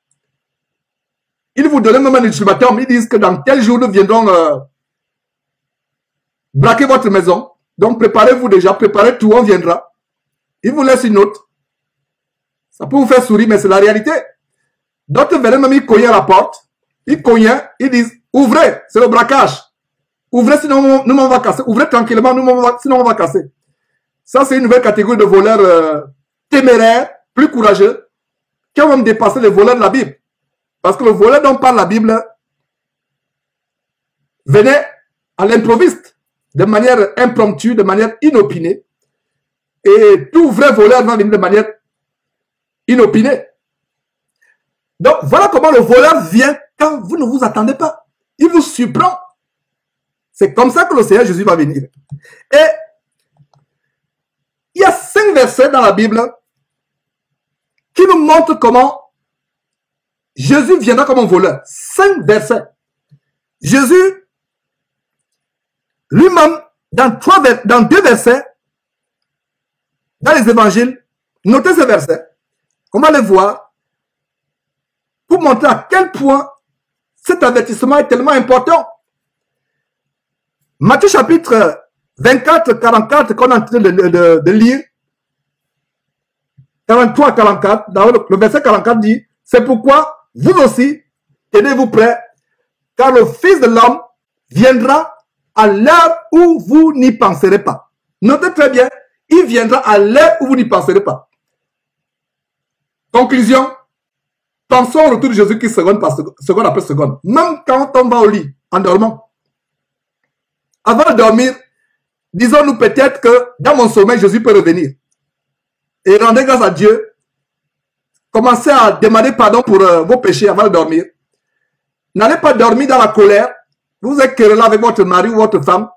Ils vous donnent même un ultimatum. Ils disent que dans tel jour, nous viendrons braquer votre maison. Donc préparez-vous déjà, préparez tout, on viendra. Ils vous laissent une note. Ça peut vous faire sourire, mais c'est la réalité. D'autres venaient même, ils cognaient à la porte. Ils cognaient, ils disent, ouvrez, c'est le braquage. Ouvrez, sinon nous on va casser. Ouvrez tranquillement, sinon on va casser. Ça, c'est une nouvelle catégorie de voleurs téméraires, plus courageux, qui ont même dépassé les voleurs de la Bible. Parce que le voleur dont parle la Bible venait à l'improviste, de manière impromptue, de manière inopinée. Et tout vrai voleur va venir de manière inopinée. Donc, voilà comment le voleur vient quand vous ne vous attendez pas. Il vous surprend. C'est comme ça que le Seigneur Jésus va venir. Et il y a 5 versets dans la Bible qui nous montrent comment Jésus viendra comme un voleur. 5 versets. Jésus, lui-même, dans 2 versets, dans les évangiles, notez ces versets. On va les voir pour montrer à quel point cet avertissement est tellement important. Matthieu chapitre 24, 44, qu'on est en train de lire, 43 à 44, dans le verset 44 dit, c'est pourquoi vous aussi, tenez-vous prêts, car le Fils de l'homme viendra à l'heure où vous n'y penserez pas. Notez très bien, il viendra à l'heure où vous n'y penserez pas. Conclusion, pensons au retour de Jésus-Christ seconde après seconde. Même quand on va au lit, en dormant. Avant de dormir, disons-nous peut-être que dans mon sommeil, Jésus peut revenir. Et rendez grâce à Dieu. Commencez à demander pardon pour vos péchés avant de dormir. N'allez pas dormir dans la colère. Vous êtes querellé avec votre mari ou votre femme.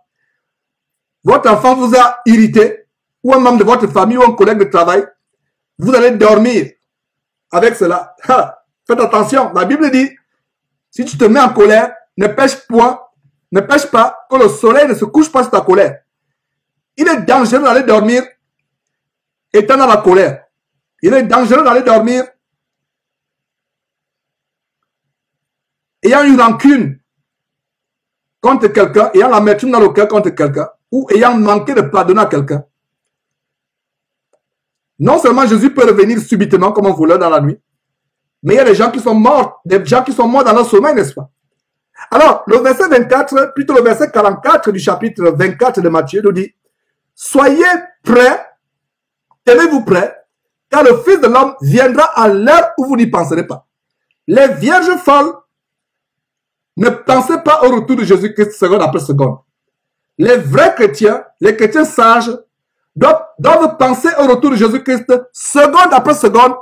Votre enfant vous a irrité. Ou un membre de votre famille ou un collègue de travail. Vous allez dormir avec cela. Faites attention. La Bible dit, si tu te mets en colère, ne pêche pas que le soleil ne se couche pas sur ta colère. Il est dangereux d'aller dormir étant dans la colère. Il est dangereux d'aller dormir ayant une rancune contre quelqu'un, ayant l'amertume dans le cœur contre quelqu'un, ou ayant manqué de pardonner à quelqu'un. Non seulement Jésus peut revenir subitement comme un voleur dans la nuit, mais il y a des gens qui sont morts, dans leur sommeil, n'est-ce pas? Alors, le verset 24, plutôt le verset 44 du chapitre 24 de Matthieu nous dit, soyez prêts, tenez-vous prêts, car le Fils de l'homme viendra à l'heure où vous n'y penserez pas. Les vierges folles, ne pensez pas au retour de Jésus-Christ seconde après seconde. Les vrais chrétiens, les chrétiens sages, doivent penser au retour de Jésus-Christ seconde après seconde,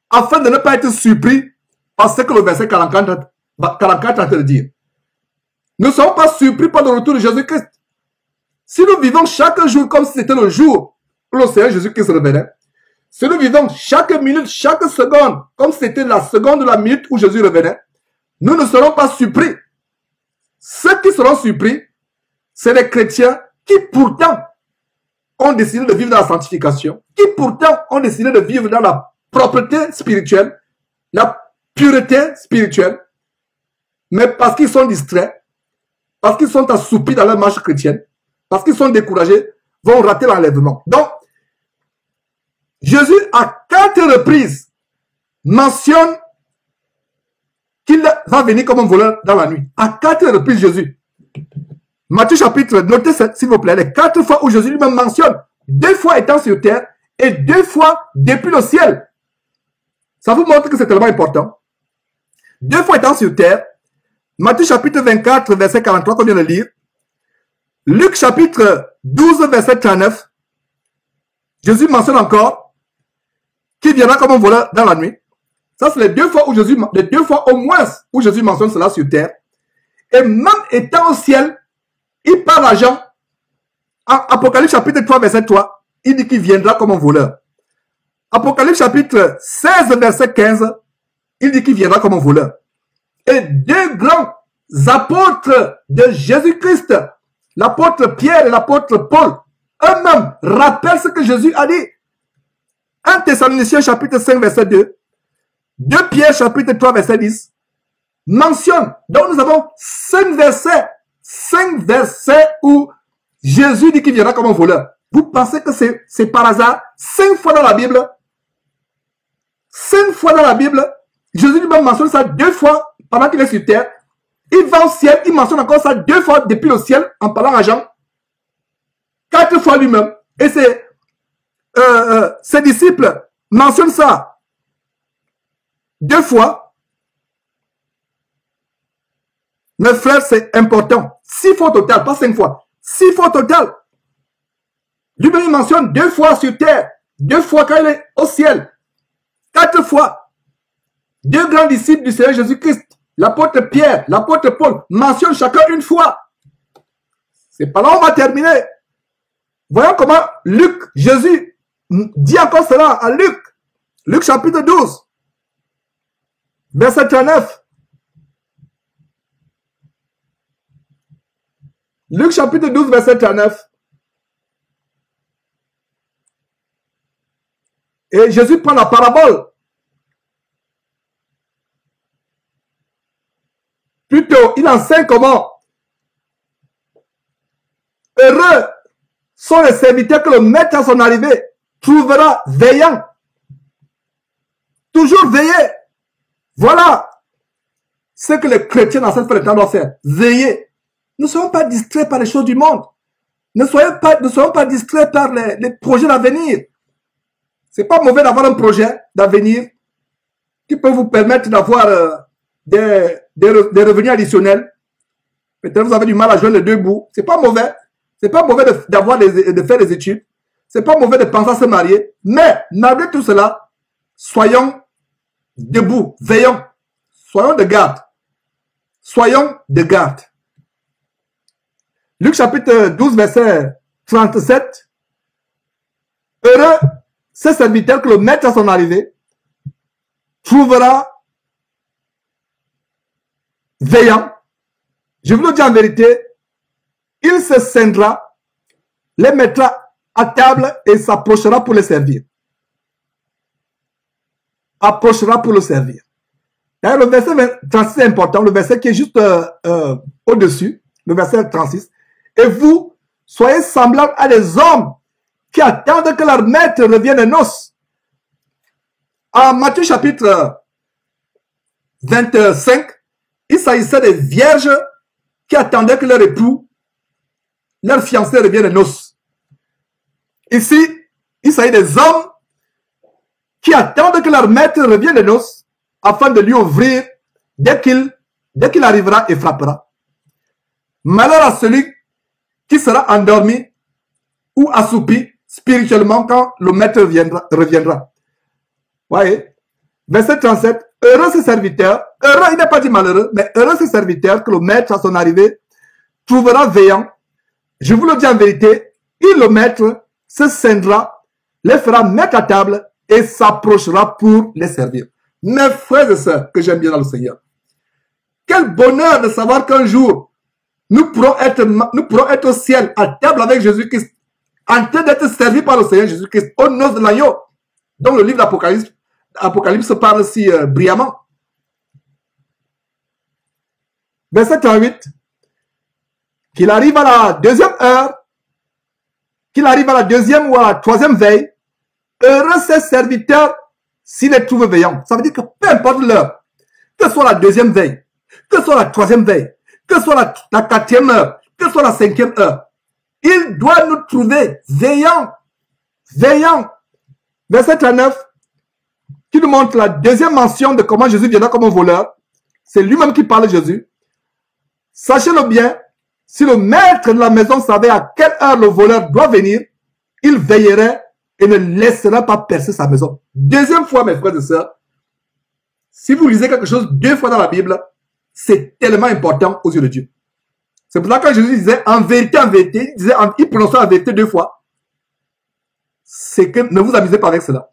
afin de ne pas être surpris par ce que le verset 44 est en train de dire. Nous ne sommes pas surpris par le retour de Jésus-Christ. Si nous vivons chaque jour comme si c'était le jour où le Seigneur Jésus-Christ revenait, si nous vivons chaque minute, chaque seconde, comme si c'était la seconde ou la minute où Jésus revenait, nous ne serons pas surpris. Ceux qui seront surpris, c'est les chrétiens qui pourtant ont décidé de vivre dans la sanctification, qui pourtant ont décidé de vivre dans la propreté spirituelle, la pureté spirituelle, mais parce qu'ils sont distraits, parce qu'ils sont assoupis dans leur marche chrétienne, parce qu'ils sont découragés, vont rater l'enlèvement. Donc, Jésus, à 4 reprises, mentionne qu'il va venir comme un voleur dans la nuit. À 4 reprises, Jésus. Matthieu chapitre, notez s'il vous plaît, les 4 fois où Jésus lui-même mentionne, 2 fois étant sur terre et 2 fois depuis le ciel. Ça vous montre que c'est tellement important. 2 fois étant sur terre, Matthieu chapitre 24, verset 43 qu'on vient de lire, Luc chapitre 12, verset 39, Jésus mentionne encore qui viendra comme un voleur dans la nuit. Ça, c'est les deux fois au moins où Jésus mentionne cela sur terre. Et même étant au ciel, il parle à Jean. En Apocalypse chapitre 3, verset 3, il dit qu'il viendra comme un voleur. Apocalypse chapitre 16, verset 15, il dit qu'il viendra comme un voleur. Et deux grands apôtres de Jésus-Christ, l'apôtre Pierre et l'apôtre Paul, eux-mêmes rappellent ce que Jésus a dit. 1 Thessaloniciens chapitre 5, verset 2, 2 Pierre chapitre 3, verset 10, mentionne. Donc nous avons 5 versets où Jésus dit qu'il viendra comme un voleur. Vous pensez que c'est par hasard? 5 fois dans la Bible. 5 fois dans la Bible. Jésus lui-même mentionne ça 2 fois pendant qu'il est sur terre. Il va au ciel, il mentionne encore ça 2 fois depuis le ciel en parlant à Jean. 4 fois lui-même. Et ses disciples mentionnent ça 2 fois. Mes frères, c'est important. 6 fois au total, pas 5 fois. 6 fois au total. Lui-même, il mentionne 2 fois sur terre. 2 fois quand il est au ciel. 4 fois. 2 grands disciples du Seigneur Jésus-Christ, l'apôtre Pierre, l'apôtre Paul, mentionnent chacun une fois. C'est pas là on va terminer. Voyons comment Jésus dit encore cela à Luc. Luc chapitre 12, verset 39. Luc chapitre 12, verset 39. Et Jésus prend la parabole. Plutôt, il enseigne comment. Heureux sont les serviteurs que le maître à son arrivée trouvera veillant. Toujours veiller. Voilà ce que les chrétiens dans cette fin de temps doivent faire. Veiller. Ne soyons pas distraits par les choses du monde. Ne soyons pas distraits par les projets d'avenir. C'est pas mauvais d'avoir un projet d'avenir qui peut vous permettre d'avoir des revenus additionnels. Peut-être vous avez du mal à joindre les deux bouts. C'est pas mauvais. C'est pas mauvais de faire des études. C'est pas mauvais de penser à se marier. Mais, malgré tout cela, soyons debout, veillons. Soyons de garde. Soyons de garde. Luc chapitre 12, verset 37. Heureux ce serviteur que le maître à son arrivée trouvera veillant. Je vous le dis en vérité, il se scindra, les mettra à table et s'approchera pour les servir. Approchera pour le servir. D'ailleurs, le verset 36 est important, le verset qui est juste au-dessus, le verset 36. Et vous, soyez semblables à des hommes qui attendent que leur maître revienne de noces. En Matthieu chapitre 25, il s'agissait des vierges qui attendaient que leur époux, leur fiancé revienne de noces. Ici, il s'agit des hommes qui attendent que leur maître revienne de noces afin de lui ouvrir dès qu'il arrivera et frappera. Malheur à celui qui sera endormi ou assoupi spirituellement quand le maître reviendra. Voyez, verset 37, heureux ce serviteur, heureux, il n'est pas dit malheureux, mais heureux ce serviteur que le maître à son arrivée trouvera veillant. Je vous le dis en vérité, le maître se scindra, les fera mettre à table et s'approchera pour les servir. Mes frères et sœurs que j'aime bien dans le Seigneur, quel bonheur de savoir qu'un jour, nous pourrons être au ciel, à table avec Jésus-Christ, en train d'être servis par le Seigneur Jésus-Christ, aux noces de l'agneau, dont le livre d'Apocalypse parle si brillamment. Verset 38, qu'il arrive à la deuxième heure, qu'il arrive à la deuxième ou à la troisième veille, heureux ses serviteurs s'ils les trouvent veillants. Ça veut dire que peu importe l'heure, que ce soit la deuxième veille, que ce soit la troisième veille, que ce soit la quatrième heure, que ce soit la cinquième heure, il doit nous trouver veillants. Veillants. Verset 39, qui nous montre la deuxième mention de comment Jésus viendra comme un voleur. C'est lui-même qui parle de Jésus. Sachez-le bien, si le maître de la maison savait à quelle heure le voleur doit venir, il veillerait et ne laisserait pas percer sa maison. Deuxième fois, mes frères et sœurs, si vous lisez quelque chose 2 fois dans la Bible, c'est tellement important aux yeux de Dieu. C'est pour ça que quand Jésus disait en vérité, il prononçait en vérité 2 fois. C'est que ne vous amusez pas avec cela.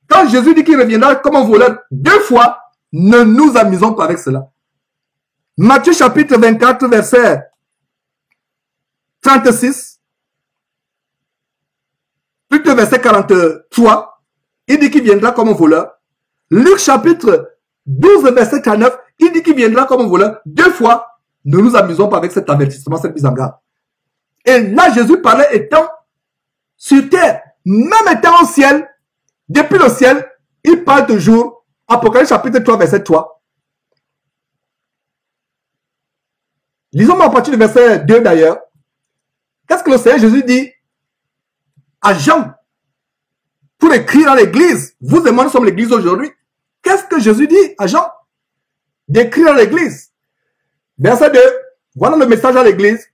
Quand Jésus dit qu'il reviendra comme un voleur 2 fois, ne nous amusons pas avec cela. Matthieu chapitre 24, verset 36, plutôt verset 43, il dit qu'il viendra comme un voleur. Luc chapitre 12, verset 39, il dit qu'il viendra comme un voleur 2 fois. Ne nous amusons pas avec cet avertissement, cette mise en garde. Et là, Jésus parlait étant sur terre, même étant au ciel, depuis le ciel, il parle toujours, Apocalypse chapitre 3, verset 3. Lisons à partir du verset 2 d'ailleurs. Qu'est-ce que le Seigneur Jésus dit à Jean pour écrire dans l'église? Vous et moi, nous sommes l'église aujourd'hui. Qu'est-ce que Jésus dit à Jean d'écrire dans l'église? Verset 2, voilà le message à l'église.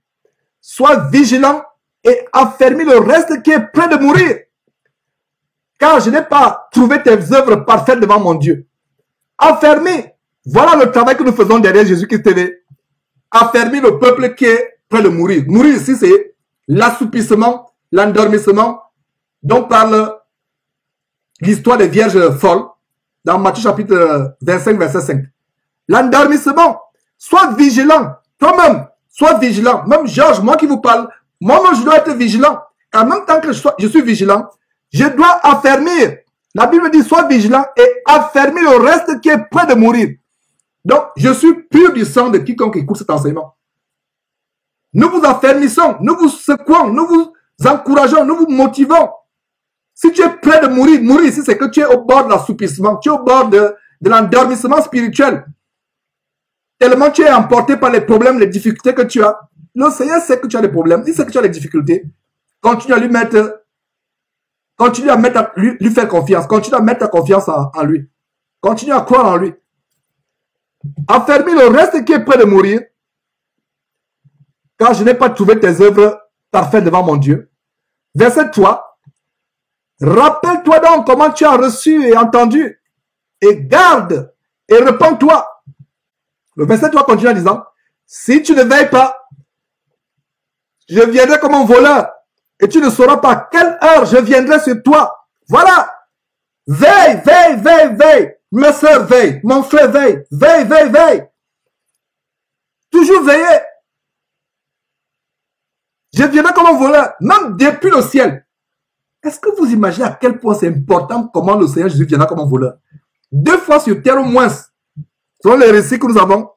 Sois vigilant et affermis le reste qui est près de mourir. Car je n'ai pas trouvé tes œuvres parfaites devant mon Dieu. Affermis, voilà le travail que nous faisons derrière Jésus-Christ TV. Affermis le peuple qui est près de mourir. Mourir ici, c'est l'assoupissement, l'endormissement dont parle l'histoire des vierges folles dans Matthieu chapitre 25, verset 5. L'endormissement. Sois vigilant. Toi-même, sois vigilant. Même Georges, moi qui vous parle, moi-même, je dois être vigilant. En même temps que je suis vigilant, je dois affermir. La Bible dit, sois vigilant et affermir le reste qui est près de mourir. Donc, je suis pur du sang de quiconque écoute cet enseignement. Nous vous affermissons, nous vous secouons, nous vous encourageons, nous vous motivons. Si tu es près de mourir, mourir ici, c'est que tu es au bord de l'assoupissement, tu es au bord de l'endormissement spirituel. Tellement tu es emporté par les problèmes, les difficultés que tu as. Le Seigneur sait que tu as des problèmes, il sait que tu as des difficultés. Continue à lui mettre, continue à lui faire confiance, continue à mettre ta confiance en lui. Continue à croire en lui. Affermis le reste qui est près de mourir, car je n'ai pas trouvé tes œuvres parfaites devant mon Dieu. Verset 3. Rappelle-toi donc comment tu as reçu et entendu, et garde et repens-toi. Le verset 3 continue en disant, si tu ne veilles pas, je viendrai comme un voleur, et tu ne sauras pas à quelle heure je viendrai sur toi. Voilà. Veille, veille, veille, veille. Ma soeur veille, mon frère veille, veille, veille, veille. Toujours veiller. Je viendrai comme un voleur, même depuis le ciel. Est-ce que vous imaginez à quel point c'est important comment le Seigneur Jésus viendra comme un voleur? 2 fois sur terre au moins. Selon les récits que nous avons.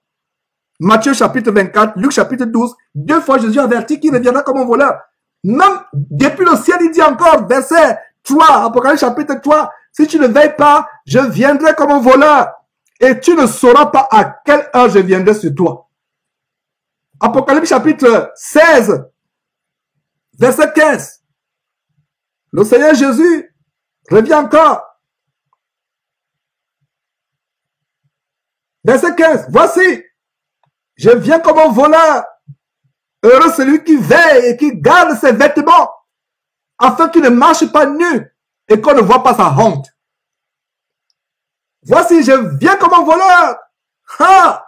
Matthieu chapitre 24, Luc chapitre 12. 2 fois Jésus avertit qu'il reviendra comme un voleur. Même depuis le ciel, il dit encore, verset 3, Apocalypse chapitre 3. Si tu ne veilles pas, je viendrai comme un voleur. Et tu ne sauras pas à quelle heure je viendrai sur toi. Apocalypse chapitre 16, verset 15. Le Seigneur Jésus revient encore. Verset 15. Voici, je viens comme un voleur. Heureux celui qui veille et qui garde ses vêtements, afin qu'il ne marche pas nu et qu'on ne voit pas sa honte. Voici, je viens comme un voleur. Ah!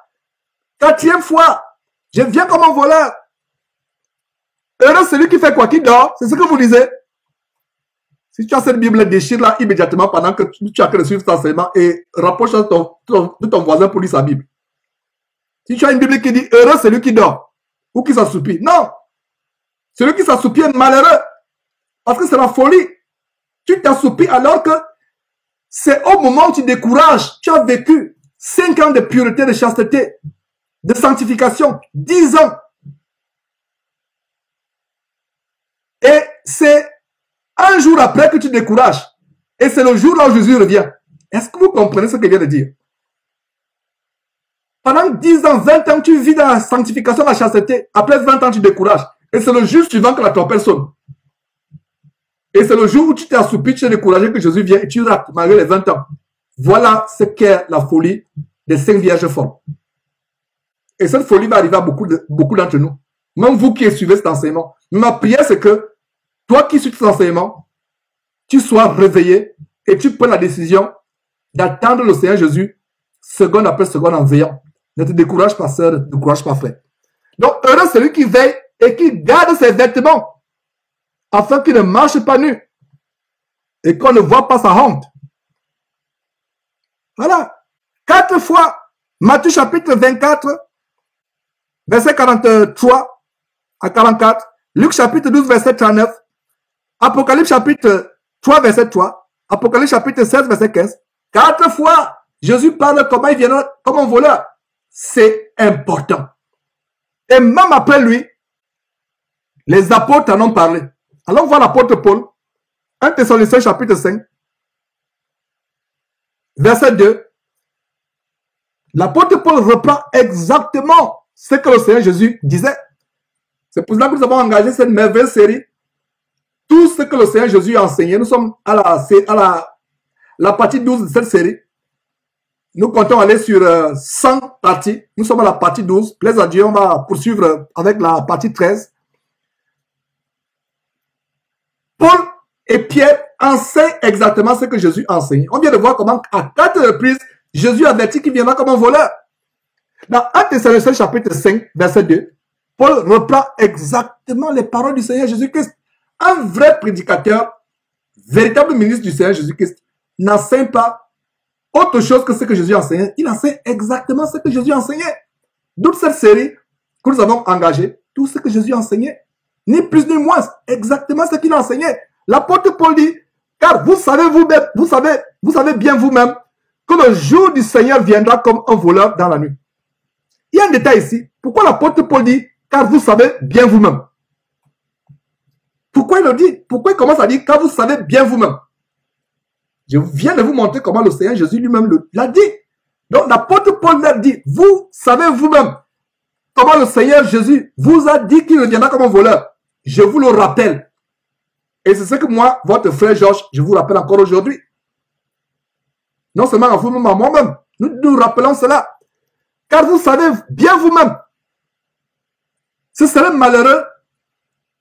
4e fois, je viens comme un voleur. Heureux celui qui fait quoi? Qui dort? C'est ce que vous lisez. Si tu as cette Bible, déchire-la immédiatement pendant que tu as que de suivre cet enseignement et rapproche de ton voisin pour lire sa Bible. Si tu as une Bible qui dit heureux celui qui dort ou qui s'assoupit. Non. Celui qui s'assoupit est malheureux. Parce que c'est la folie. Tu t'assoupis alors que c'est au moment où tu décourages. Tu as vécu 5 ans de pureté, de chasteté, de sanctification, 10 ans. Et c'est un jour après que tu décourages. Et c'est le jour là où Jésus revient. Est-ce que vous comprenez ce que je viens de dire? Pendant 10 ans, 20 ans, tu vis dans la sanctification, la chasteté. Après 20 ans, tu décourages. Et c'est le jour suivant que la trompette sonne. Et c'est le jour où tu t'es assoupi, tu t'es découragé que Jésus vient et tu rates malgré les 20 ans. Voilà ce qu'est la folie des 5 vierges folles. Et cette folie va arriver à beaucoup d'entre nous. Même vous qui suivez cet enseignement. Ma prière, c'est que toi qui suis cet enseignement, tu sois réveillé et tu prends la décision d'attendre le Seigneur Jésus seconde après seconde en veillant. Ne te décourage pas, sœur, ne te décourage pas, frère. Donc, heureux celui qui veille et qui garde ses vêtements afin qu'il ne marche pas nu et qu'on ne voit pas sa honte. Voilà. 4 fois, Matthieu chapitre 24, verset 43 à 44, Luc chapitre 12, verset 39, Apocalypse chapitre 3, verset 3, Apocalypse chapitre 16, verset 15. 4 fois, Jésus parle comment il viendra comme un voleur. C'est important. Et même après lui, les apôtres en ont parlé. Allons voir l'apôtre Paul, 1 Thessaloniciens chapitre 5, verset 2. L'apôtre Paul reprend exactement ce que le Seigneur Jésus disait. C'est pour cela que nous avons engagé cette merveilleuse série. Tout ce que le Seigneur Jésus a enseigné, nous sommes à la partie 12 de cette série. Nous comptons aller sur 100 parties. Nous sommes à la partie 12. Plaise à Dieu, on va poursuivre avec la partie 13. Paul et Pierre enseignent exactement ce que Jésus a enseigné. On vient de voir comment, à 4 reprises, Jésus avertit qu'il viendra comme un voleur. Dans 1 Thessaloniciens chapitre 5, verset 2, Paul reprend exactement les paroles du Seigneur Jésus-Christ. Un vrai prédicateur, véritable ministre du Seigneur Jésus-Christ, n'enseigne pas autre chose que ce que Jésus a enseigné. Il enseigne exactement ce que Jésus a enseigné. D'où cette série que nous avons engagée, tout ce que Jésus a enseigné. Ni plus ni moins, exactement ce qu'il a enseigné. L'apôtre Paul dit, car vous savez vous-même, vous savez bien vous-même que le jour du Seigneur viendra comme un voleur dans la nuit. Il y a un détail ici. Pourquoi l'apôtre Paul dit, car vous savez bien vous-même? Pourquoi il le dit? Pourquoi il commence à dire, car vous savez bien vous-même? Je viens de vous montrer comment le Seigneur Jésus lui-même l'a dit. Donc l'apôtre Paul leur dit, vous savez vous-même comment le Seigneur Jésus vous a dit qu'il reviendra comme un voleur. Je vous le rappelle. Et c'est ce que moi, votre frère Georges, je vous rappelle encore aujourd'hui. Non seulement à vous-même, à moi-même. Nous nous rappelons cela. Car vous savez bien vous-même. Ce serait malheureux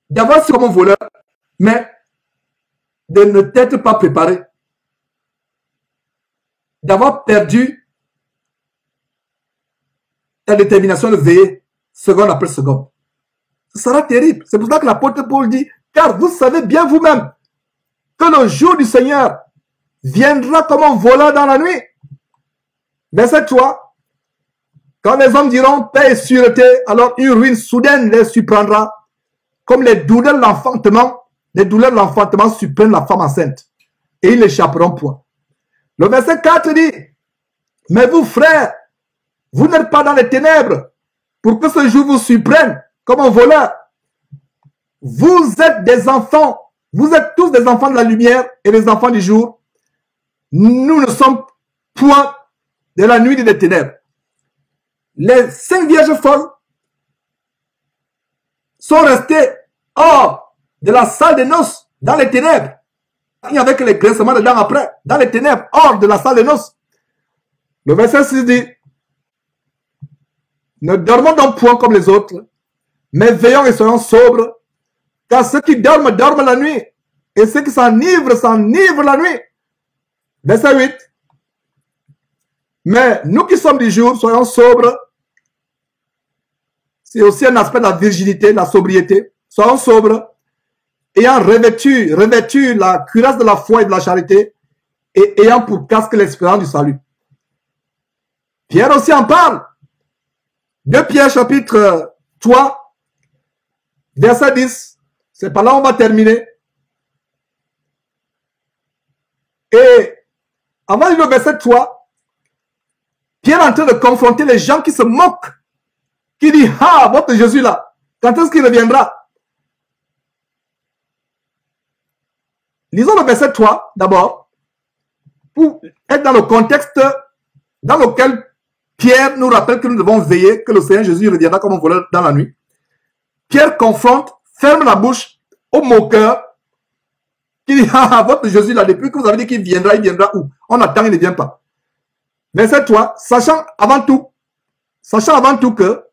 d'avoir su comme un voleur, mais de ne t'être pas préparé. D'avoir perdu ta détermination de veiller seconde après seconde. Ce sera terrible. C'est pour ça que l'apôtre Paul dit, car vous savez bien vous-même que le jour du Seigneur viendra comme un voleur dans la nuit. Verset 3. Quand les hommes diront paix et sûreté, alors une ruine soudaine les surprendra, comme les douleurs de l'enfantement surprennent la femme enceinte, et ils n'échapperont point. Le verset 4 dit, mais vous frères, vous n'êtes pas dans les ténèbres, pour que ce jour vous surprenne comme un voleur. Vous êtes des enfants, vous êtes tous des enfants de la lumière et des enfants du jour. Nous ne sommes point de la nuit et des ténèbres. Les 5 vierges folles sont restées hors de la salle de noces, dans les ténèbres. Il n'y avait que les graissements de dents après, dans les ténèbres, hors de la salle de noces. Le verset 6 dit, ne dormons donc point comme les autres, mais veillons et soyons sobres, car ceux qui dorment, dorment la nuit, et ceux qui s'enivrent, s'enivrent la nuit. Verset 8. Mais nous qui sommes du jour, soyons sobres. C'est aussi un aspect de la virginité, de la sobriété. Soyons sobres, ayant revêtu la cuirasse de la foi et de la charité, et ayant pour casque l'espérance du salut. Pierre aussi en parle. 2 Pierre chapitre 3, verset 10. C'est par là on va terminer. Et avant le verset 3, Pierre est en train de confronter les gens qui se moquent, qui disent, ah, votre Jésus là, quand est-ce qu'il reviendra? Lisons le verset 3 d'abord, pour être dans le contexte dans lequel Pierre nous rappelle que nous devons veiller, que le Seigneur Jésus reviendra comme un voleur dans la nuit. Pierre confronte, ferme la bouche au moqueur, qui dit, ah, votre Jésus là, depuis que vous avez dit qu'il viendra, il viendra où? On attend, il ne vient pas. Verset 3, sachant avant tout que,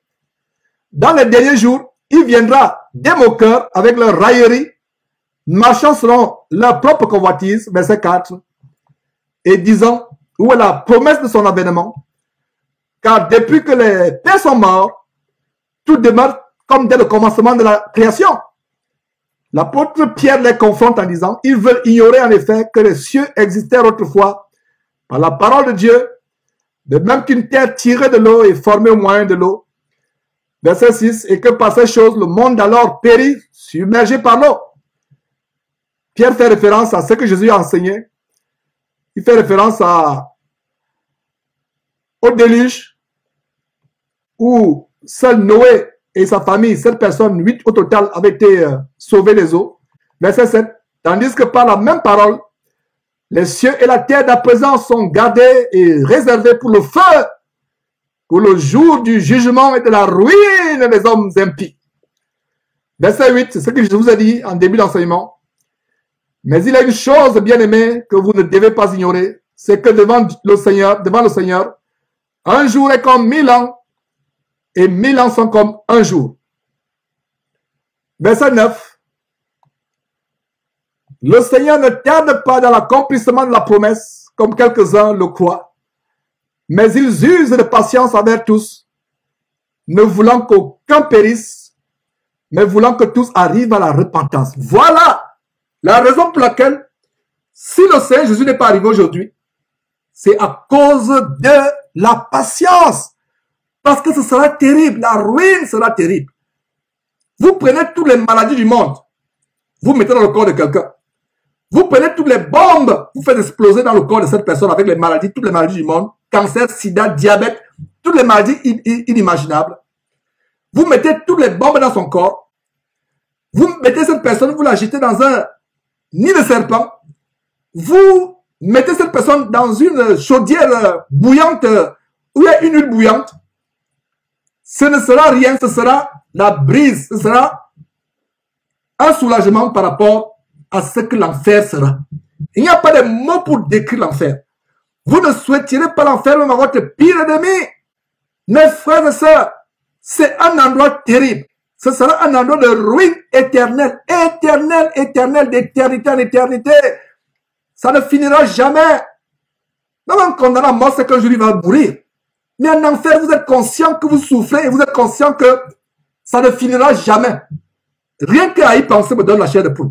dans les derniers jours, il viendra des moqueurs avec leur raillerie, marchant selon leur propre convoitise, verset 4, et disant, où est la promesse de son avènement, car depuis que les pères sont morts, tout demeure comme dès le commencement de la création. L'apôtre Pierre les confronte en disant, ils veulent ignorer en effet que les cieux existèrent autrefois par la parole de Dieu, de même qu'une terre tirée de l'eau est formée au moyen de l'eau. Verset 6, et que par ces choses, le monde alors périt, submergé par l'eau. Pierre fait référence à ce que Jésus a enseigné. Il fait référence au déluge, où seul Noé et sa famille, 7 personnes, 8 au total, avaient été sauvés des eaux. Verset 7, tandis que par la même parole, les cieux et la terre d'à présent sont gardés et réservés pour le feu, pour le jour du jugement et de la ruine des hommes impies. Verset 8, c'est ce que je vous ai dit en début d'enseignement. Mais il y a une chose, bien aimée, que vous ne devez pas ignorer, c'est que devant le Seigneur, un jour est comme 1000 ans, et 1000 ans sont comme un jour. Verset 9. Le Seigneur ne tarde pas dans l'accomplissement de la promesse, comme quelques-uns le croient, mais ils usent de patience envers tous, ne voulant qu'aucun périsse, mais voulant que tous arrivent à la repentance. Voilà la raison pour laquelle, si le Seigneur Jésus n'est pas arrivé aujourd'hui, c'est à cause de la patience. Parce que ce sera terrible, la ruine sera terrible. Vous prenez toutes les maladies du monde, vous mettez dans le corps de quelqu'un. Vous prenez toutes les bombes, vous faites exploser dans le corps de cette personne avec les maladies, toutes les maladies du monde, cancer, sida, diabète, toutes les maladies inimaginables. Vous mettez toutes les bombes dans son corps. Vous mettez cette personne, vous l'agitez dans un nid de serpent. Vous mettez cette personne dans une chaudière bouillante, où il y a une huile bouillante. Ce ne sera rien, ce sera la brise, ce sera un soulagement par rapport à ce que l'enfer sera. Il n'y a pas de mots pour décrire l'enfer. Vous ne souhaiterez pas l'enfer même à votre pire ennemi. Mes frères et sœurs, c'est un endroit terrible. Ce sera un endroit de ruine éternelle, éternelle, éternelle, d'éternité en éternité. Ça ne finira jamais. Même un condamné à mort, c'est qu'un jour il va mourir. Mais en enfer, vous êtes conscient que vous souffrez et vous êtes conscient que ça ne finira jamais. Rien qu'à y penser me donne la chair de poule.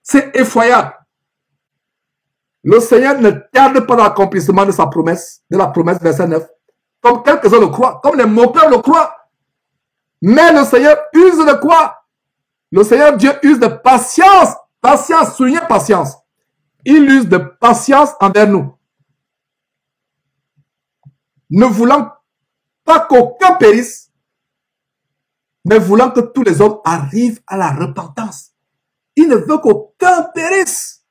C'est effroyable. Le Seigneur ne tarde pas dans l'accomplissement de sa promesse, de la promesse, verset 9. Comme quelques-uns le croient, comme les moqueurs le croient. Mais le Seigneur use de quoi? Le Seigneur Dieu use de patience. Patience, soulignez patience. Il use de patience envers nous. Ne voulant pas qu'aucun périsse, mais voulant que tous les hommes arrivent à la repentance. Il ne veut qu'aucun périsse.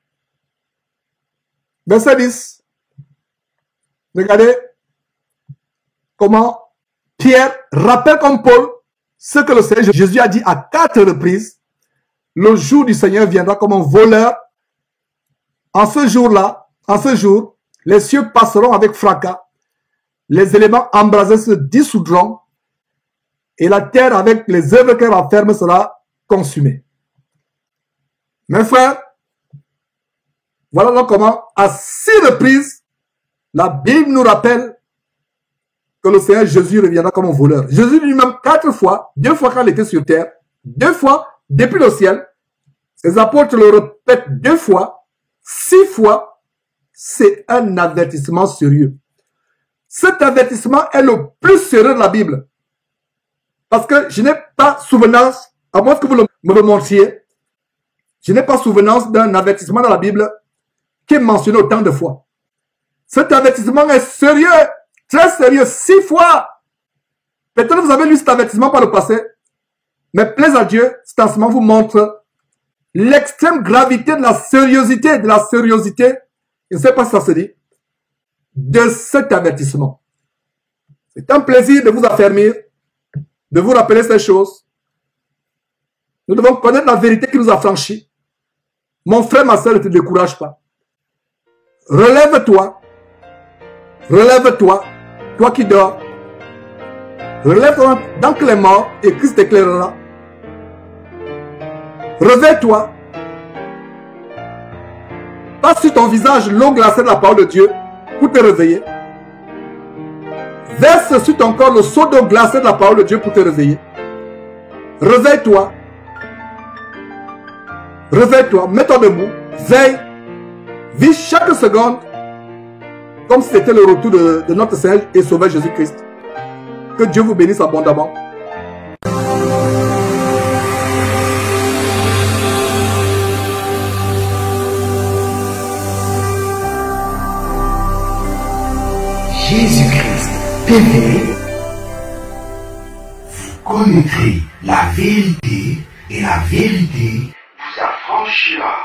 Verset 10. Regardez comment Pierre rappelle comme Paul ce que le Seigneur Jésus a dit à 4 reprises. Le jour du Seigneur viendra comme un voleur. En ce jour-là, en ce jour, les cieux passeront avec fracas. Les éléments embrasés se dissoudront et la terre avec les œuvres qu'elle renferme sera consumée. Mes frères, voilà donc comment, à 6 reprises, la Bible nous rappelle que le Seigneur Jésus reviendra comme un voleur. Jésus lui-même 4 fois, 2 fois quand il était sur terre, 2 fois depuis le ciel. Ses apôtres le répètent 2 fois, 6 fois. C'est un avertissement sérieux. Cet avertissement est le plus sérieux de la Bible. Parce que je n'ai pas souvenance, à moins que vous me le montriez, je n'ai pas souvenance d'un avertissement dans la Bible qui est mentionné autant de fois. Cet avertissement est sérieux, très sérieux, 6 fois. Peut-être que vous avez lu cet avertissement par le passé, mais plaise à Dieu, cet enseignement vous montre l'extrême gravité de la sériosité, je ne sais pas si ça se dit, de cet avertissement. C'est un plaisir de vous affermir, de vous rappeler ces choses. Nous devons connaître la vérité qui nous a franchis. Mon frère, ma soeur, ne te décourage pas. Relève-toi. Relève-toi. Toi qui dors. Relève-toi dans que les morts et Christ t'éclairera. Réveille-toi. Passe sur ton visage l'eau glacée de la parole de Dieu pour te réveiller. Verse sur ton corps le seau d'eau glacée de la parole de Dieu pour te réveiller. Réveille-toi. Réveille-toi. Mets-toi debout. Veille. Vis chaque seconde comme si c'était le retour de notre Seigneur et Sauveur Jésus-Christ. Que Dieu vous bénisse abondamment. Jésus-Christ TV, vous connaîtrez la vérité et la vérité vous affranchira.